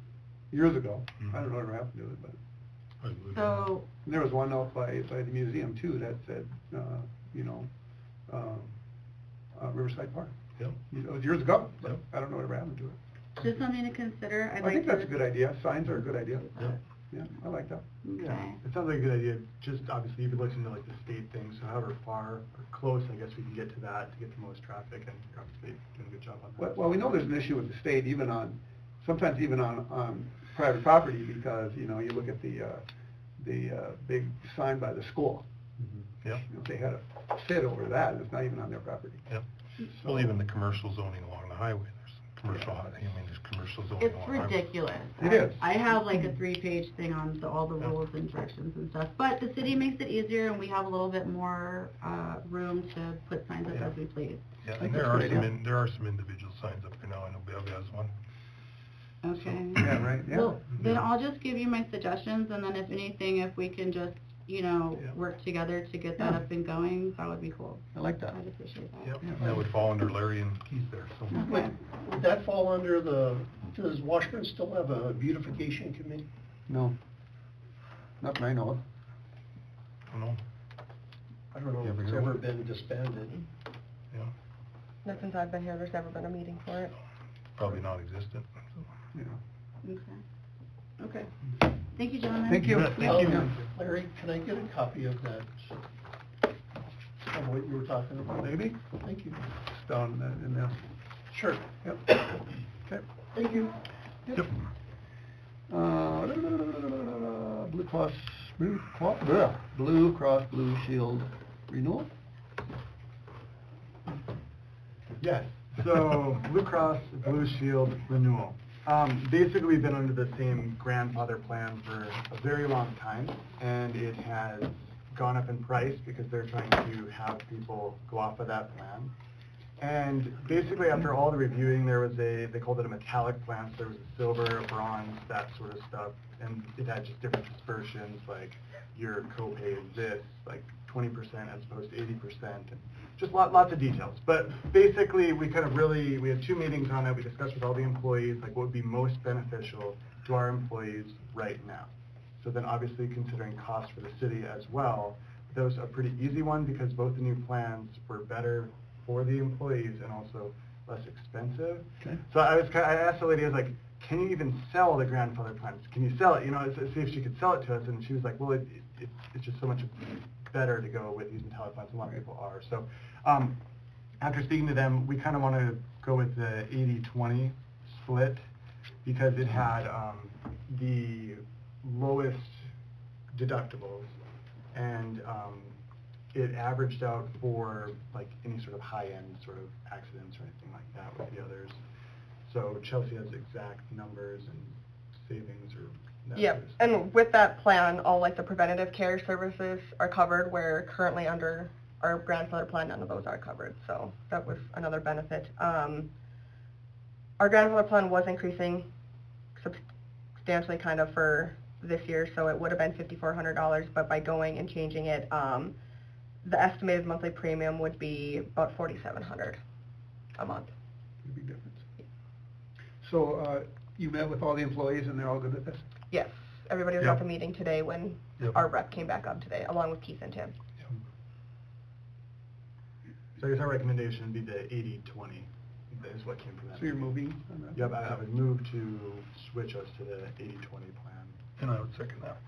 I don't know whatever happened to it, but. So, And there was one out by the museum too that said, Riverside Park. Yep. It was years ago, but I don't know whatever happened to it. just something to consider. I think that's a good idea. Signs are a good idea. Yep. Yeah, I like that. Yeah, Okay. it sounds like a good idea. Just obviously you could look into like the state thing, so however far or close, I guess we can get to that to get the most traffic, and you're obviously doing a good job on that. Well, we know there's an issue with the state, sometimes even on private property, because, you look at the big sign by the school. Yep. They had a fit over that, and it's not even on their property. Yep. Well, even the commercial zoning along the highway, there's commercial zoning It's along the highway. ridiculous. It is. I have like a 3-page thing on all the rules and directions and stuff, but the city makes it easier, and we have a little bit more, room to put signs up as we please. Yeah, I think and there that's a are good idea. there are some individual signs up there now. I know Bev has one. Okay. Yeah, right, yeah. Well, then I'll just give you my suggestions, and then if anything, if we can just, Yeah. work together to get that Yeah. up and going, that would be cool. I like that. I'd appreciate that. Yep, that would fall under Larry and Keith there, so. Okay. Would that fall under does Washburn still have a beautification committee? No. Not that I know of. I don't know. I don't know You if ever it's heard of ever it? been disbanded. Yeah, Not since I've been here, there's never been a meeting for it. probably non-existent. Yeah. Okay. Thank you, gentlemen. Thank you. Thank you. Larry, can I get a copy of that, of what you were talking about? Maybe? Thank you. It's down in there. Sure. Yep. Okay. Thank you. Yep. Blue Cross Blue Shield renewal? Yes, so Blue Cross Blue Shield renewal. Basically, we've been under the same grandfather plan for a very long time, and it has gone up in price because they're trying to have people go off of that plan. And basically, after all the reviewing, they called it a metallic plan, so there was a silver, a bronze, that sort of stuff, and it had just different dispersions, like your copay is this, like 20% as opposed to 80%, and just lots of details. But basically, we had 2 meetings on it. We discussed with all the employees, like what would be most beneficial to our employees right now. So then obviously considering costs for the city as well, that was a pretty easy one because both the new plans were better for the employees and also less expensive. Okay. So I asked the lady, I was like, can you even sell the grandfather plans? Can you sell it? See if she could sell it to us. And she was like, well, it's just so much better to go with these metallic plans, and a lot of people are. So after speaking to them, we kind of want to go with the 80-20 split because it had the lowest deductibles, and it averaged out for like any sort of high-end sort of accidents or anything like that with the others. So Chelsea has exact numbers and savings or that Yep, sort of stuff. and with that plan, all like the preventative care services are covered, where currently under our grandfather plan, none of those are covered, so that was another benefit. Our grandfather plan was increasing substantially kind of for this year, so it would have been $5,400, but by going and changing it, the estimated monthly premium would be about $4,700 a month. Big difference. So, you met with all the employees and they're all good with this? Yes, everybody was Yep. at the meeting today when Yep. our rep came back up today, along with Keith and Tim. So I guess our recommendation would be the 80-20, is what came from that. So you're meeting. moving on that? Yep, I would move to switch us to the 80-20 plan. And I would second that.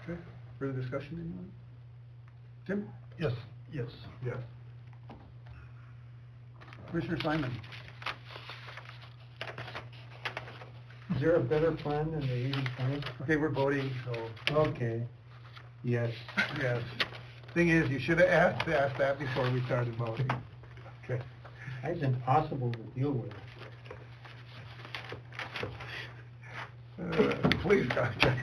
Okay, further discussion, anyone? Tim? Yes. Yes. Yes. Commissioner Simon? Is there a better plan than the 80-20? Okay, we're voting, so. Okay. Yes. Yes. Thing is, you should have asked that before we started voting. Okay. That's impossible to deal with. Please, Roger.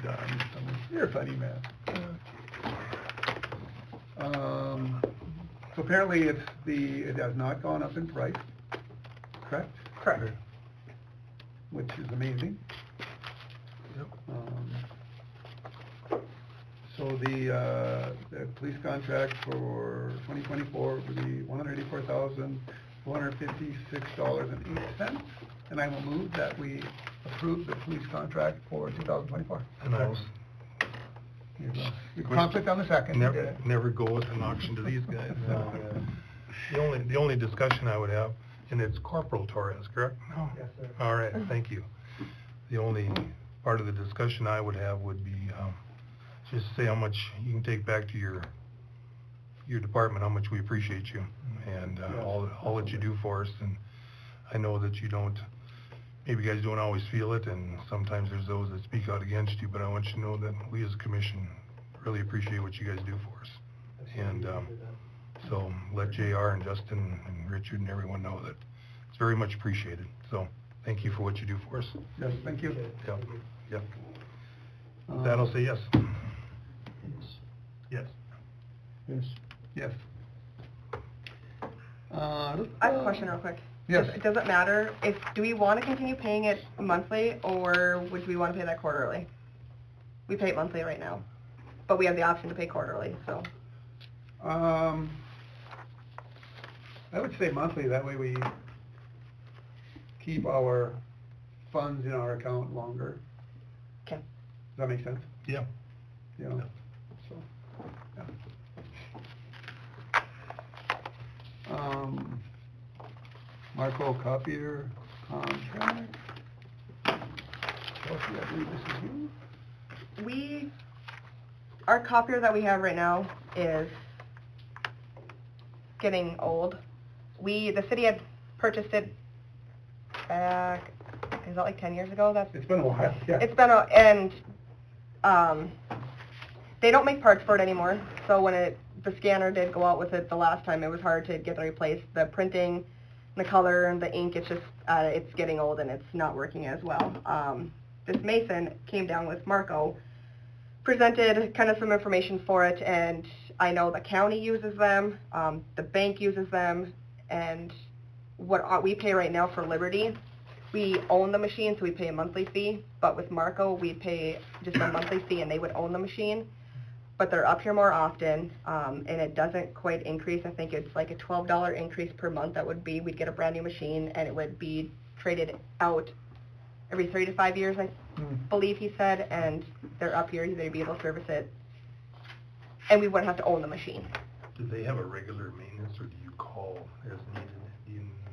Don, you're a funny man. So apparently it has not gone up in price, correct? Correct. Which is amazing. Yep. So the police contract for 2024 would be $184,456.08, and I will move that we approve the police contract for 2024. And I was, You conflict on the second. You did it. never go with an auction to these guys. The only discussion I would have, and it's Corporal Torres, correct? No? Yes, sir. All right, thank you. The only part of the discussion I would have would be, just say how much you can take back to your department, how much we appreciate you, and all that you do for us. And I know that you don't, maybe you guys don't always feel it, and sometimes there's those that speak out against you, but I want you to know that we as a commission really appreciate what you guys do for us. And so let JR and Justin and Richard and everyone know that it's very much appreciated. So thank you for what you do for us. Yes, thank you. Yep, yep. With that, I'll say yes. Yes. Yes. Yes. I have a question real quick. Yes. Does it matter do we want to continue paying it monthly, or would we want to pay that quarterly? We pay it monthly right now, but we have the option to pay quarterly, so. I would say monthly, that way we keep our funds in our account longer. Okay. Does that make sense? Yeah. You know, so, yeah. Marco copier contract. Chelsea, I believe this is you. Our copier that we have right now is getting old. The city had purchased it back, is that like 10 years ago? It's been a while, yeah. It's been they don't make parts for it anymore, so when the scanner did go out with it the last time, it was hard to get it replaced. The printing, the color, and the ink, it's just, it's getting old and it's not working as well. This Mason came down with Marco, presented kind of some information for it, and I know the county uses them, the bank uses them, and what we pay right now for Liberty, we own the machine, so we pay a monthly fee, but with Marco, we pay just a monthly fee and they would own the machine. But they're up here more often, and it doesn't quite increase. I think it's like a $12 increase per month. We'd get a brand new machine, and it would be traded out every 3 to 5 years, I believe he said, and they're up here, they'd be able to service it, and we wouldn't have to own the machine. Do they have a regular maintenance, or do you call as needed?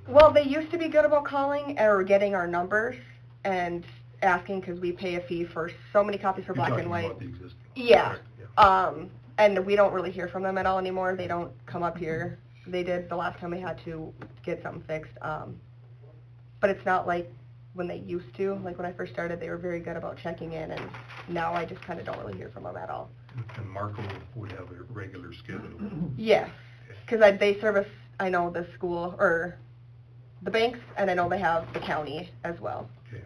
Well, they used to be good about calling or getting our numbers and asking, because we pay a fee for so many copies for black and white. You're talking about the existing? Yeah. Correct, yeah. And we don't really hear from them at all anymore. They don't come up here. They did the last time we had to get something fixed. But it's not like when they used to. Like when I first started, they were very good about checking in, and now I just kind of don't really hear from them at all. And Marco would have a regular schedule? Yes, because they service, I know, the school, or the banks, and I know they have the county as well. Okay.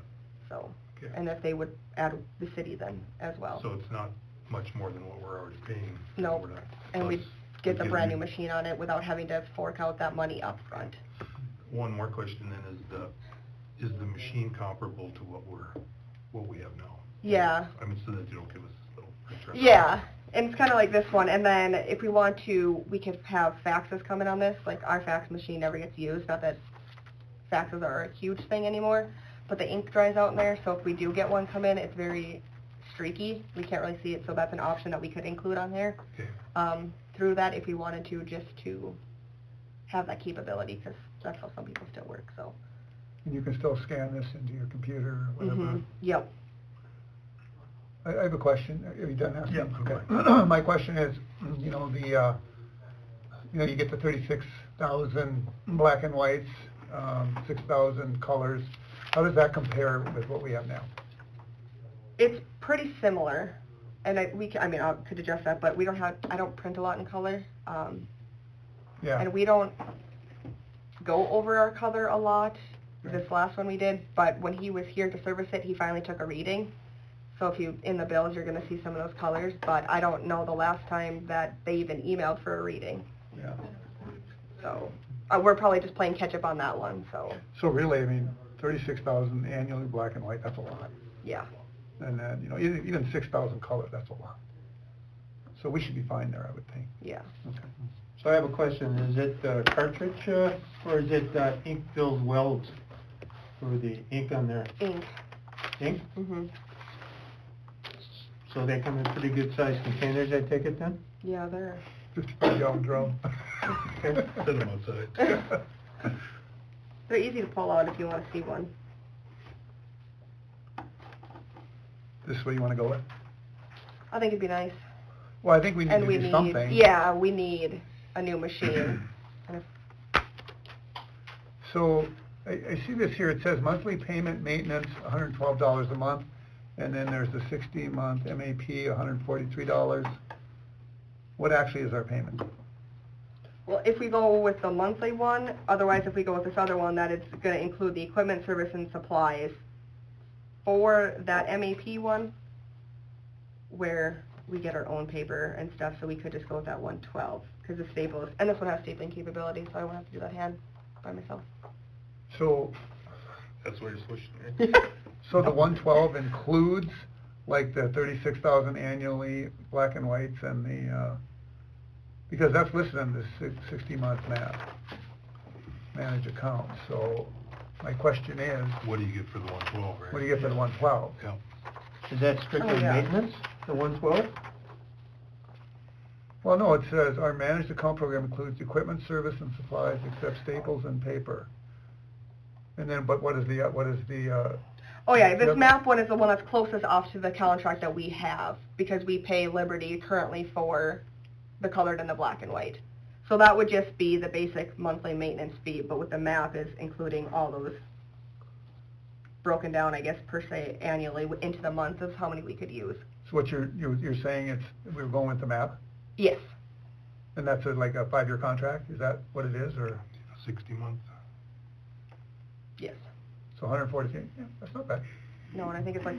So, Okay. and if they would add the city then as well. So it's not much more than what we're already paying? No, We're not- and we'd plus get the we brand new machine on it without having to fork out that money up front. One more question then, is the machine comparable to what we have now? Yeah. I mean, so that you don't give us this little picture. Yeah, and it's kind of like this one, and then if we want to, we could have faxes come in on this. Like, our fax machine never gets used, not that faxes are a huge thing anymore, but the ink dries out in there, so if we do get one come in, it's very streaky. We can't really see it, so that's an option that we could include on there. Okay. Through that, if we wanted to, just to have that capability, because that's how some people still work, so. And you can still scan this into your computer or whatever. Yep. I have a question. Are you done asking? Yeah, I'm Okay. fine. My question is, you get the 36,000 black and whites, 6,000 colors. How does that compare with what we have now? It's pretty similar, and I could adjust that, but I don't print a lot in color. Yeah. And we don't go over our color a lot. This last one we did, but when he was here to service it, he finally took a reading. So in the bills, you're going to see some of those colors, but I don't know the last time that they even emailed for a reading. Yeah. So we're probably just playing catch up on that one, so. So really, 36,000 annually black and white, that's a lot. Yeah. And then, even 6,000 color, that's a lot. So we should be fine there, I would think. Yeah. Okay. So I have a question, is it cartridge, or is it ink-filled welds for the ink on there? Ink. Ink? Mm-hmm. So they come in pretty good sized containers, I take it then? Yeah, they're... 55-gallon drum. Okay. Set them outside. They're easy to pull out if you want to see one. This is what you want to go with? I think it'd be nice. Well, I think we need And to we do need, something. yeah, we need a new machine. And if- So, I see this here, it says monthly payment maintenance, $112 a month, and then there's the 16-month MAP, $143. What actually is our payment? Well, if we go with the monthly one, otherwise if we go with this other one, that it's gonna include the equipment, service, and supplies. For that MAP one, where we get our own paper and stuff, so we could just go with that 112, because the staples, and this one has stapling capability, so I won't have to do that hand by myself. So, That's where you're switching, right? so the 112 includes, like, the 36,000 annually, black and whites, and the, because that's listed in the 60-month managed account, so my question is, What do you get for the 112, right? what do you get for the 112? Yeah. Is that strictly Oh, yeah. maintenance, the 112? Well, no, it says, our managed account program includes equipment, service, and supplies, except staples and paper. And then, but what is the, Oh yeah, this Yep. MAP one is the one that's closest off to the contract that we have, because we pay Liberty currently for the colored and the black and white. So that would just be the basic monthly maintenance fee, but with the MAP is including all those broken down, I guess, per se, annually into the months of how many we could use. so what you're saying, it's, we're going with the MAP? Yes. And that's like a 5-year contract, is that what it is, or? 60 months. Yes. So 140, yeah, that's not bad. No, and I think it's like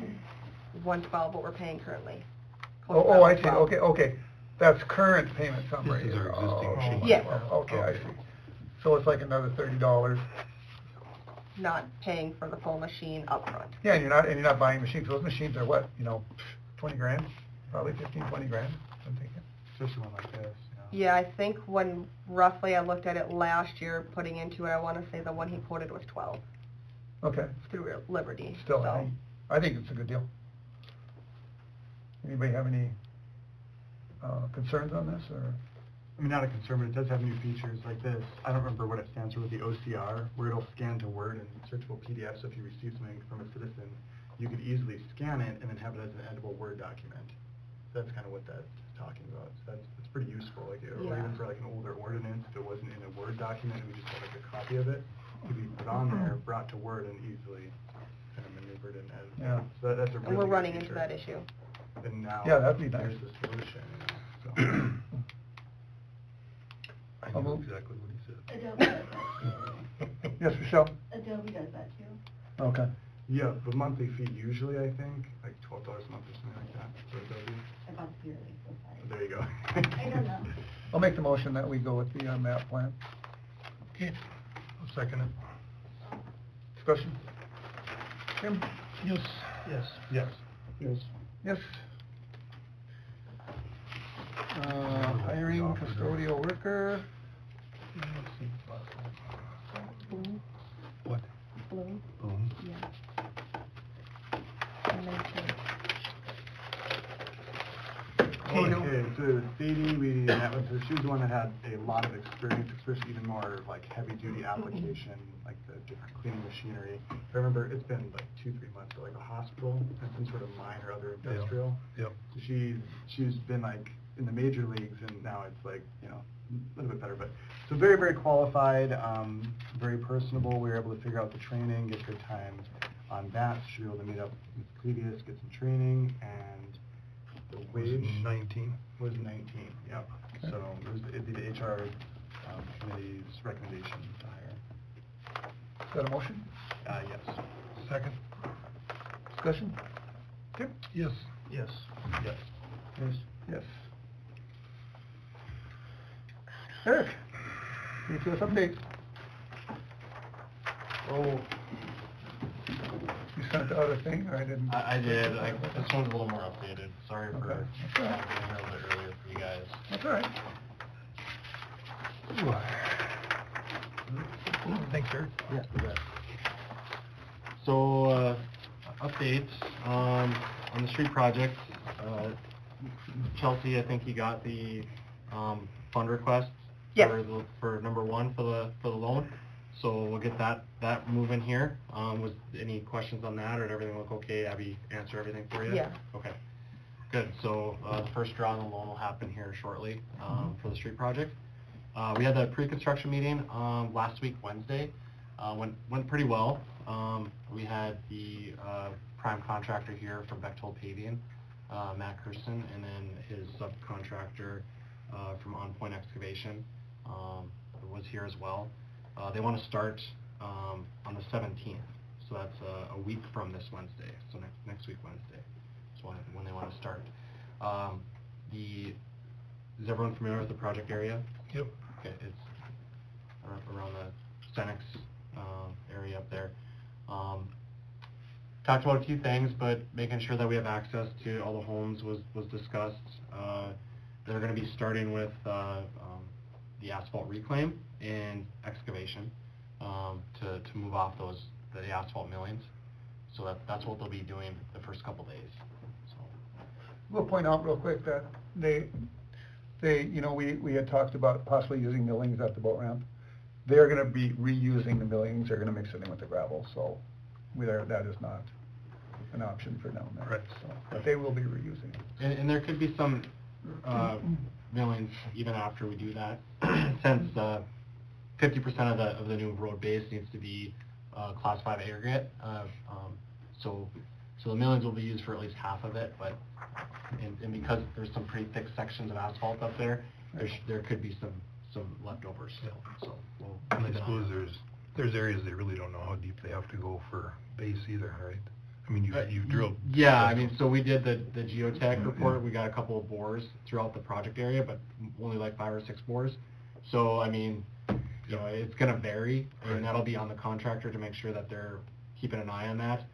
112 what we're paying currently. Oh, I see, okay, that's current payment summary. This is our existing Oh, machine. Yes. Okay, I see. So it's like another $30. Not paying for the full machine upfront. Yeah, and you're not buying machines, those machines are what, 20 grand? Probably 15, 20 grand, I'm thinking. Especially one like this, Yeah, I think when roughly I looked at it last year, putting into it, I want to say the one he quoted was 12 Okay, through Liberty. still, so. I think it's a good deal. Anybody have any concerns on this, or? I mean, not a concern, but it does have new features like this. I don't remember what it stands for with the OCR, where it'll scan to Word and searchable PDF, so if you receive something from a citizen, you could easily scan it and then have it as an editable Word document. That's kind of what that's talking about. So that's pretty useful, like, or Yeah. even for like an older ordinance, if it wasn't in a Word document, and we just had like a copy of it, it could be put on there, brought to Word, and easily kind of maneuvered and edited. Yeah. So that's a really And we're good running feature. into that issue. And now, Yeah, that'd be nice. there's the solution, so. I I'll know move. exactly what he said. Adobe does that too. Yes, Michelle? Adobe does that too. Okay. Yeah, the monthly fee usually, I think, like $12 a month or something like that for Adobe. I thought yearly, so sorry. There you go. I don't know. I'll make the motion that we go with the MAP plan. Okay, I'll second it. Discussion? Tim? Yes. Yes. Yes. Yes. Yes. Hiring custodial worker. What? Blue? Boom. Yeah. And then Okay, so Sadie, we met with her, she was the one that had a lot of experience, especially even more like heavy-duty application, like the different cleaning machinery. I remember it's been like 2-3 months for like a hospital and some sort of mine or other industrial. Yep. So she's been like in the major leagues, and now it's like, a little bit better, but, so very, very qualified, very personable. We were able to figure out the training, get good time on that, so she was able to meet up with Clevius, get some training, and the wage 19. was 19, yep. So it'd be the HR committee's recommendation to hire. Is that a motion? Yes. Second. Discussion? Tim? Yes. Yes. Yes. Yes. Yes. Eric? Can you give us update? Oh, You sent out a thing, or I didn't? I did. This one's a little more updated. Sorry for Okay. getting here a little bit earlier for you That's all right. Thanks, Eric. Yeah. So, updates on the street project. Chelsea, I think you got the fund request Yes. for number one for the loan. So we'll get that moving here. Was any questions on that, or did everything look okay? Abby answer everything for you? Yeah. Okay. Good. So the first draw on the loan will happen here shortly for the street project. We had the pre-construction meeting last week, Wednesday. Went pretty well. We had the prime contractor here from Bechtold Paving, Matt Kirsten, and then his subcontractor from On Point Excavation was here as well. They want to start on the 17th, so that's a week from this Wednesday. So next week Wednesday is when they want to start. Is everyone familiar with the project area? Yep. Okay, it's around the Senex area up there. Talked about a few things, but making sure that we have access to all the homes was discussed. They're going to be starting with the asphalt reclaim and excavation to move off the asphalt millings. So that's what they'll be doing the first couple days. So. We'll point out real quick that they, we had talked about possibly using millings at the boat ramp. They're gonna be reusing the millings, they're gonna mix it in with the gravel, so that is not an option for down there. Right. So, but they will be reusing it. And there could be some millings even after we do that, since 50% of the new road base needs to be Class 5 aggregate. So the millings will be used for at least half of it, but and because there's some pretty thick sections of asphalt up there, there could be some leftovers still. So we'll And I keep an eye suppose on it. there's areas they really don't know how deep they have to go for base either, right? I mean, you've drilled. Yeah, I mean, so we did the geotech report. We got a couple of bores throughout the project area, but only like 5 or 6 bores. So, I mean, it's going to vary, and that'll be on the contractor to make sure that they're keeping an eye on that.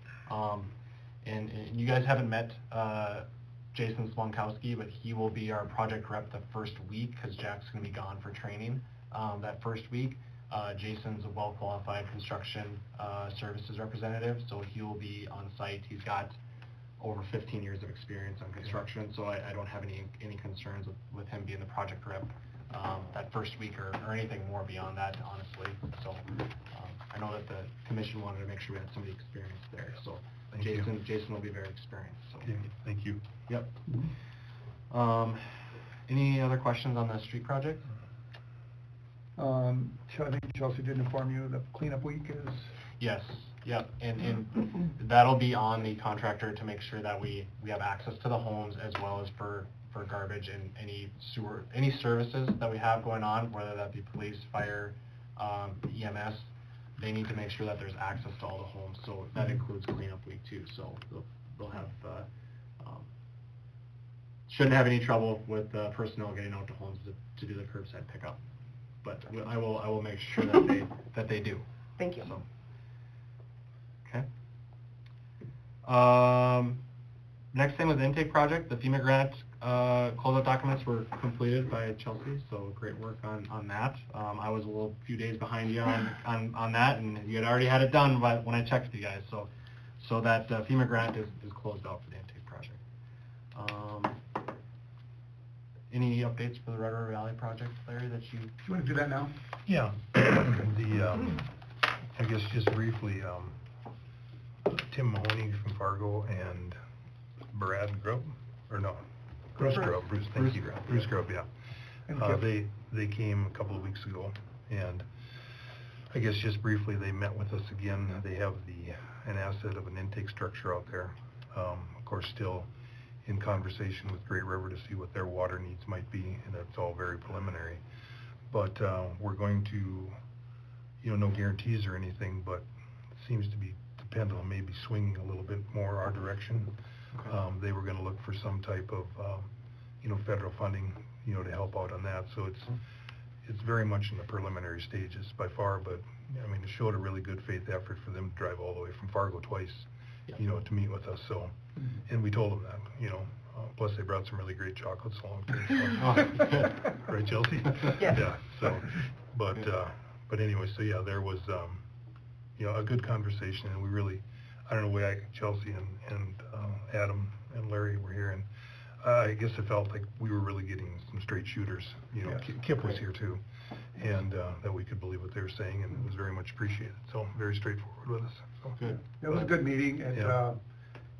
And you guys haven't met Jason Slonkowski, but he will be our project rep the first week because Jack's going to be gone for training that first week. Jason's a well-qualified construction services representative, so he will be on site. He's got over 15 years of experience on construction, so I don't have any concerns with him being the project rep that first week or anything more beyond that, honestly. So I know that the commission wanted to make sure we had somebody experienced there, so Jason will be very experienced. So. Okay, thank you. Yep. Any other questions on the street project? I think Chelsea did inform you that cleanup week is... Yes, yep, and that'll be on the contractor to make sure that we have access to the homes as well as for garbage and any services that we have going on, whether that be police, fire, EMS. They need to make sure that there's access to all the homes, so that includes cleanup week too. So they'll have shouldn't have any trouble with personnel getting out to homes to do the curbside pickup. But I will make sure that they do. Thank you. So. Okay. Next thing was the intake project. The FEMA grant closeout documents were completed by Chelsea, so great work on that. I was a few days behind you on that, and you had already had it done when I checked with you guys. So that FEMA grant is closed out for the intake project. Any updates for the Red River Valley project, Larry, that you... Do you want to do that now? Yeah. I guess just briefly, Tim Mahoney from Fargo and Brad Grubb, or no, Bruce Grubb, thank you. Bruce Grubb, yeah. They came a couple of weeks ago, and I guess just briefly, they met with us again. They have an asset of an intake structure out there. Of course, still in conversation with Great River to see what their water needs might be, and that's all very preliminary. But we're going to, no guarantees or anything, but it seems to be the pendulum maybe swinging a little bit more our direction. Okay. They were going to look for some type of, federal funding, to help out on that. So it's very much in the preliminary stages by far, but I mean, it showed a really good faith effort for them to drive all the way from Fargo twice, to meet with us. So, and we told them that, Plus, they brought some really great chocolates along too. So. Right, Chelsea? Yes. Yeah. So, but anyway, so yeah, there was a good conversation, and we really, I don't know, why Chelsea and Adam and Larry were here, and I guess it felt like we were really getting some straight shooters. Yes. Kip was here too, and that we could believe what they were saying, and it was very much appreciated. So very straightforward with us. So. Good. It was a good meeting, and, Yeah.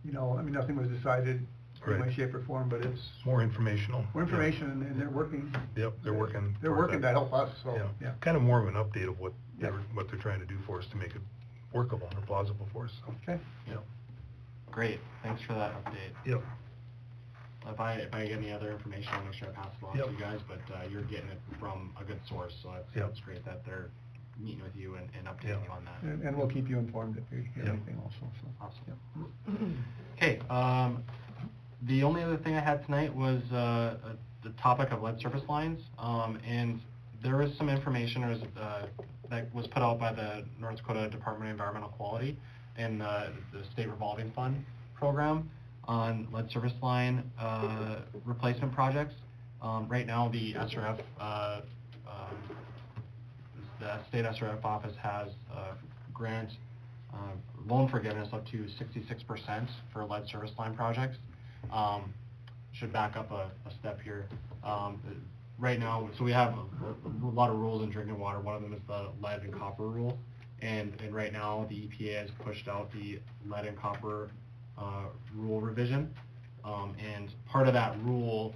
nothing was decided in any way, Right. shape, or form, but it's More informational. more information, and they're working. Yep, they're working. They're towards working that. to help us, so, yeah. Kind of more of an update of what Yeah. what they're trying to do for us to make it workable or plausible for us. So. Okay. Yep. Great, thanks for that update. Yep. If I get any other information, I'll make sure I pass it along Yep. to you guys, but you're getting it from a good source, so Yep. it's great that they're meeting with you and updating you on that. And we'll keep you informed if we hear Yeah. anything also, so. Awesome. Okay, the only other thing I had tonight was the topic of lead surface lines, and there was some information that was put out by the North Dakota Department of Environmental Quality and the State Revolving Fund program on lead surface line replacement projects. Right now, the SRF, the state SRF office has grant loan forgiveness up to 66% for lead service line projects. Should back up a step here. Right now, so we have a lot of rules in drinking water. One of them is the lead and copper rule, and right now the EPA has pushed out the lead and copper rule revision, and part of that rule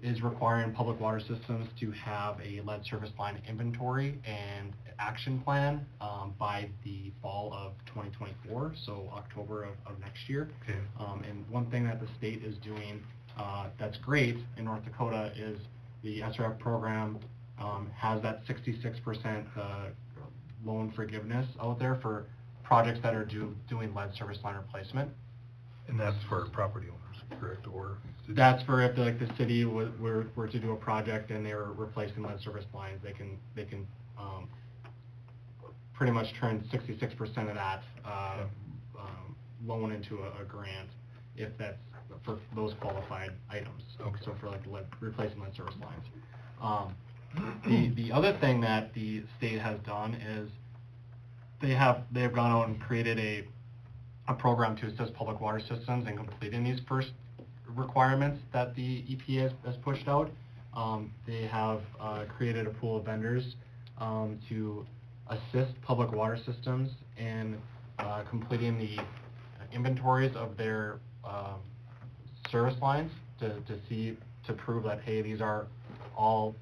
is requiring public water systems to have a lead service line inventory and action plan by the fall of 2024, so October of next year. Okay. And one thing that the state is doing that's great in North Dakota is the SRF program has that 66% loan forgiveness out there for projects that are doing lead service line replacement. And that's for property owners, correct? Or that's for if the city were to do a project and they were replacing lead service lines, they can pretty much turn 66% of that loan into a grant if that's for those qualified items. Okay. So for like replacing lead service lines. The other thing that the state has done is they have gone out and created a program to assist public water systems in completing these first requirements that the EPA has pushed out. They have created a pool of vendors to assist public water systems in completing the inventories of their service lines to prove that, hey, these are all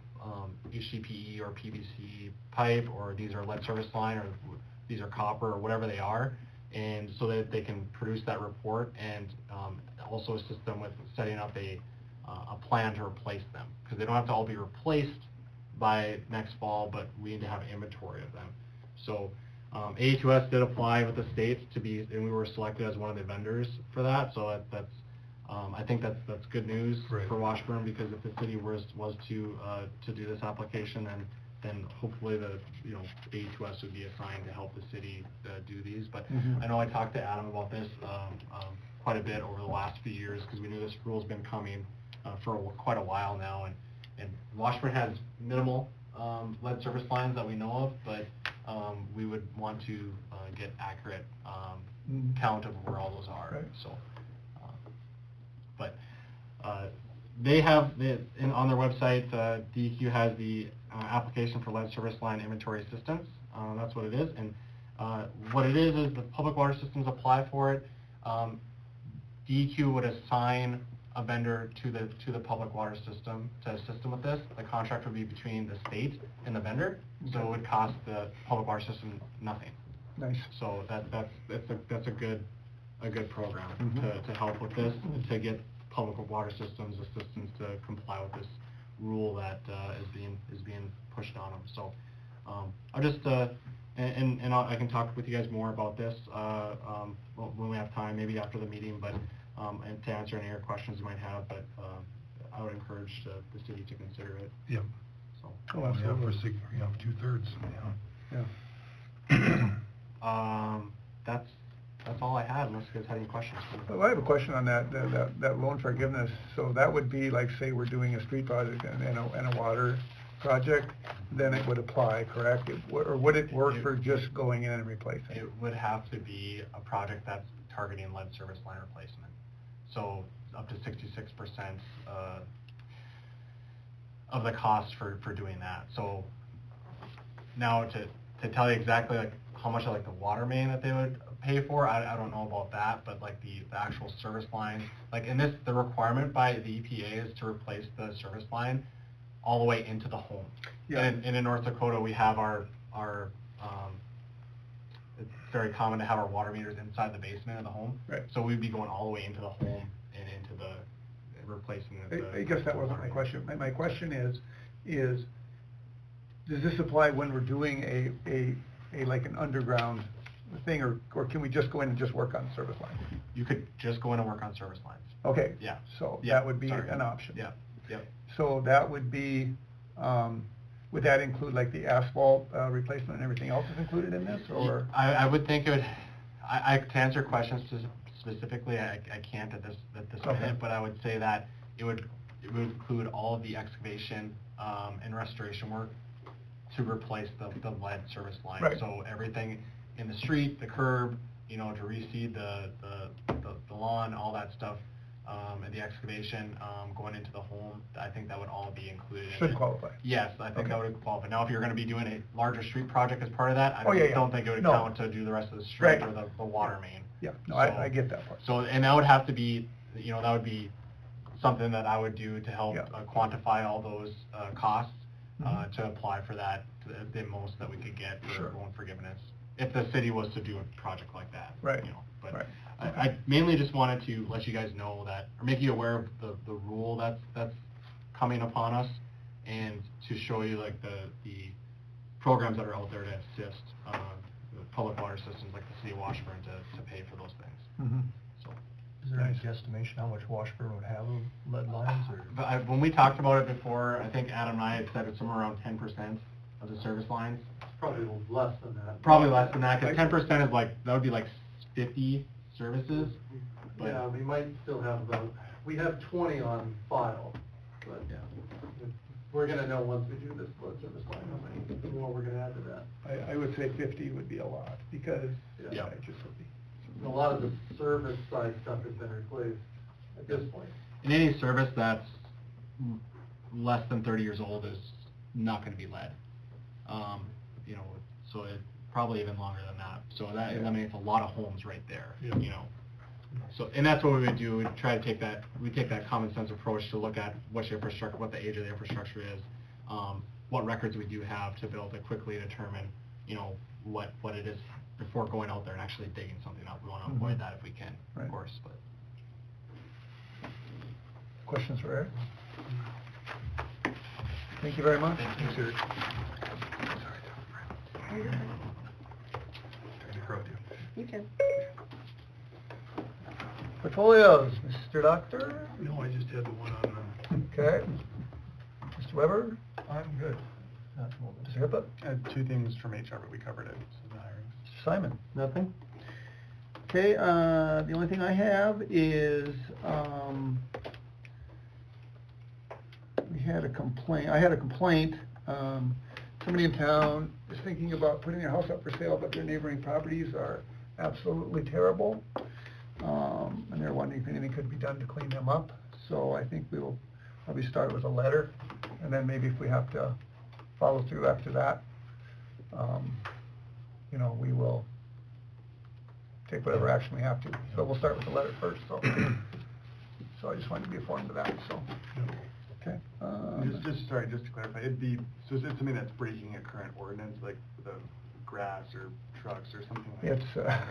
HDPE or PVC pipe, or these are lead service line, or these are copper, or whatever they are, and so that they can produce that report and also assist them with setting up a plan to replace them, because they don't have to all be replaced by next fall, but we need to have inventory of them. So AE2S did apply with the states to be, and we were selected as one of the vendors for that. So that's I think that's good news for Washburn, because if the city was to do this application, then hopefully AE2S would be assigned to help the city do these. But I know I talked to Adam about this quite a bit over the last few years, because we knew this rule's been coming for quite a while now, and Washburn has minimal lead service lines that we know of, but we would want to get accurate count of where all those are. Right. So, but they have on their website, DEQ has the application for lead service line inventory assistance. That's what it is, and what it is the public water systems apply for it. DEQ would assign a vendor to the public water system to assist them with this. The contract would be between the state and the vendor, so it would cost the public water system nothing. Nice. So that's a good program to help with this, to get public water systems assistance to comply with this rule that is being pushed on them. So I'll just and I can talk with you guys more about this when we have time, maybe after the meeting, but and to answer any of your questions you might have. But I would encourage the city to consider it. Yep. So. Oh, absolutely. Yeah, for 2/3. Yeah. Yeah. That's that's all I had, unless you guys had any questions. Well, I have a question on that loan forgiveness. So that would be like, say we're doing a street project and a water project, then it would apply, correct? Or would it work for just going in and replacing? It would have to be a project that's targeting lead service line replacement. So up to 66% of the cost for doing that. So now to tell you exactly like how much of like the water main that they would pay for, I don't know about that, but like the actual service line, like in this, the requirement by the EPA is to replace the service line all the way into the home. Yeah. And in North Dakota, we have our it's very common to have our water meters inside the basement of the home. Right. So we'd be going all the way into the home and into the replacing the. I guess that wasn't my question. My question is, does this apply when we're doing a like an underground thing, or can we just go in and just work on the service line? You could just go in and work on service lines. Okay. Yeah. So Yeah, that would be sorry. an option. Yeah. Yep. So that would be, would that include like the asphalt replacement and everything else is included in this, or? I would think it would, to answer your questions specifically, I can't at this Okay. minute, but I would say that it would include all of the excavation and restoration work to replace the lead service line. Right. So everything in the street, the curb, to reseed the lawn, all that stuff, and the excavation going into the home, I think that would all be included. Should qualify. Yes, I think Okay. that would qualify. Now, if you're going to be doing a larger street project as part of that, I Oh, yeah. don't think it would No. count to do the rest of the street Right. or the water main. Yeah, no, So- I get that part. So, and that would have to be, that would be something that I would do to help Yeah. quantify all those costs Mhm. to apply for that, the most that we could get for Sure. loan forgiveness, if the city was to do a project like that. Right. But Right. I mainly just wanted to let you guys know that, or make you aware of the rule that's coming upon us, and to show you like the programs that are out there to assist the public water systems like the city of Washburn to pay for those things. Mhm. So. Is there any guesstimation how much Washburn would have of lead lines, or? But when we talked about it before, I think Adam and I had said it's somewhere around 10% of the service lines. Probably less than that. Probably less than that, because 10% is like, that would be like 50 services. But Yeah, we might still have about, we have 20 on file, but Yeah. we're gonna know once we do this blood service line, how many more we're gonna add to that. I would say 50 would be a lot, because, Yeah. it just would be. A lot of the service side stuff has been replaced at this point. And any service that's less than 30 years old is not going to be lead. So it probably even longer than that. So that eliminates a lot of homes right there. So, and that's what we would do. We'd try to take that common sense approach to look at what the age of the infrastructure is, what records we do have to be able to quickly determine, what it is before going out there and actually digging something up. We want to avoid Mhm. that if we can, Right. of course. But Questions for Eric? Thank you very much. Thanks, Eric. You can. Portfolios, Mr. Doctor? No, I just had the one on, Okay. Mr. Weber? I'm good. Not at the moment. Mr. Hippett? I had two things from HR, but we covered it, so the hiring. Mr. Simon? Nothing? Okay, the only thing I have is, I had a complaint, somebody in town is thinking about putting their house up for sale, but their neighboring properties are absolutely terrible. And they're wondering if anything could be done to clean them up. So I think we will probably start with a letter, and then maybe if we have to follow through after that, we will take whatever action we have to. So we'll start with the letter first, so. So I just wanted to be informed of that, so. Okay. Just to clarify, so is it something that's breaking a current ordinance, like the grass or trucks or something like that?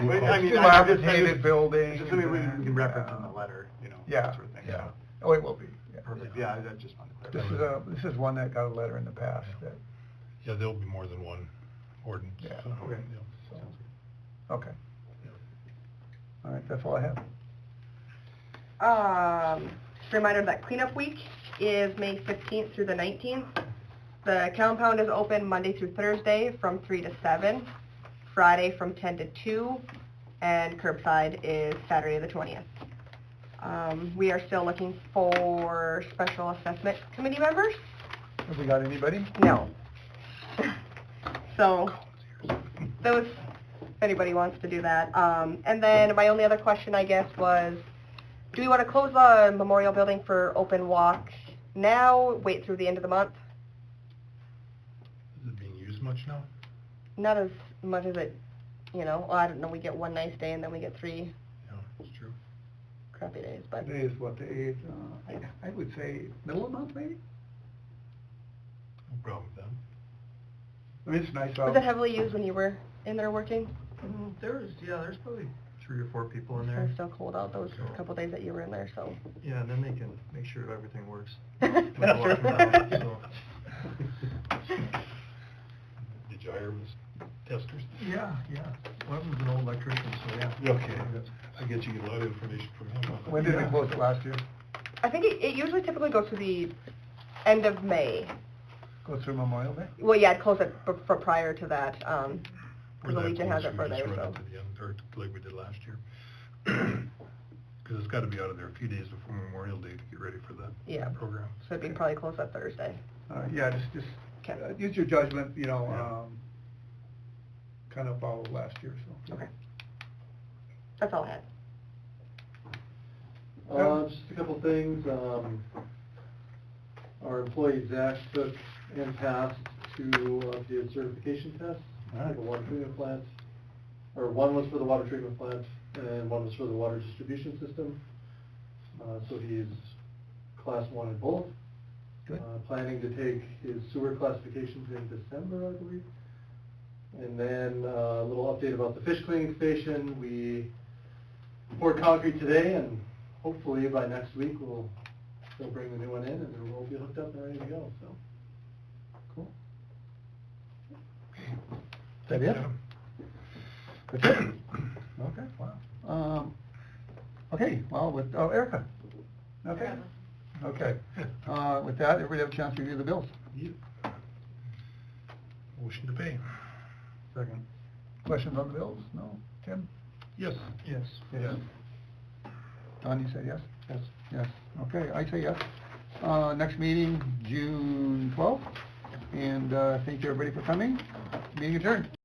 It's, dilapidated building. It's just something we can reference in the letter, Yeah, that sort of thing. yeah. So, Oh, it will be, yeah. perfect, yeah, I just wanted to clarify. This is one that got a letter in the past that, yeah, there'll be more than one ordinance. Yeah, so, okay. so, okay. All right, that's all I have. Just a reminder that cleanup week is May 15th through the 19th. The compound is open Monday through Thursday from 3 to 7, Friday from 10 to 2, and curbside is Saturday the 20th. We are still looking for special assessment committee members. Have we got anybody? No. So, those, if anybody wants to do that. And then my only other question, I guess, was, do we want to close the memorial building for open walk now, wait through the end of the month? Is it being used much now? Not as much as it, well, I don't know, we get one nice day and then we get 3 Yeah, it's true. crappy days, but. Today is what, the 8th, I would say middle of the month maybe? No problem with that. I mean, it's nice Was out. it heavily used when you were in there working? There's probably 3 or 4 people in It there. was still cold out those couple days that you were in there, so. Yeah, and then they can make sure everything works. That's When they're walking around, true. so. Did you hire testers? Yeah. One of them's an old electrician, so yeah. Okay, I guess you get a lot of information from him. huh? When did we close it last year? I think it usually typically goes to the end of May. Go through Memorial Day? Well, yeah, I'd close it for prior to that, Or because the that Legion has close, it for we just there, run so. it to the end, or like we did last year. Because it's got to be out of there a few days before Memorial Day to get ready for that Yeah. program. So it'd be probably closed that Thursday. Yeah, just Okay. use your judgment, kind of follow last year, so. Okay. That's all I had. Just a couple things, our employee Zach took and passed 2 updated certification tests for the water treatment plant, or one was for the water treatment plant, and one was for the water distribution system. So he's class 1 in both. Good. Planning to take his sewer classifications in December, I believe. And then a little update about the fish cleaning station. We poured concrete today, and hopefully by next week they'll bring the new one in, and then we'll be hooked up and ready to go, so. Cool. Is that it? That's it? Okay, wow. Okay, well, Erica? Okay. Okay. With that, everybody have a chance to review the bills? Yep. Motion to pay. Second. Questions on the bills? No? Tim? Yes. Yes. Yes. Don, you said yes? Yes. Yes. Okay, I say yes. Next meeting, June 12th, and thank you everybody for coming. Meeting adjourned.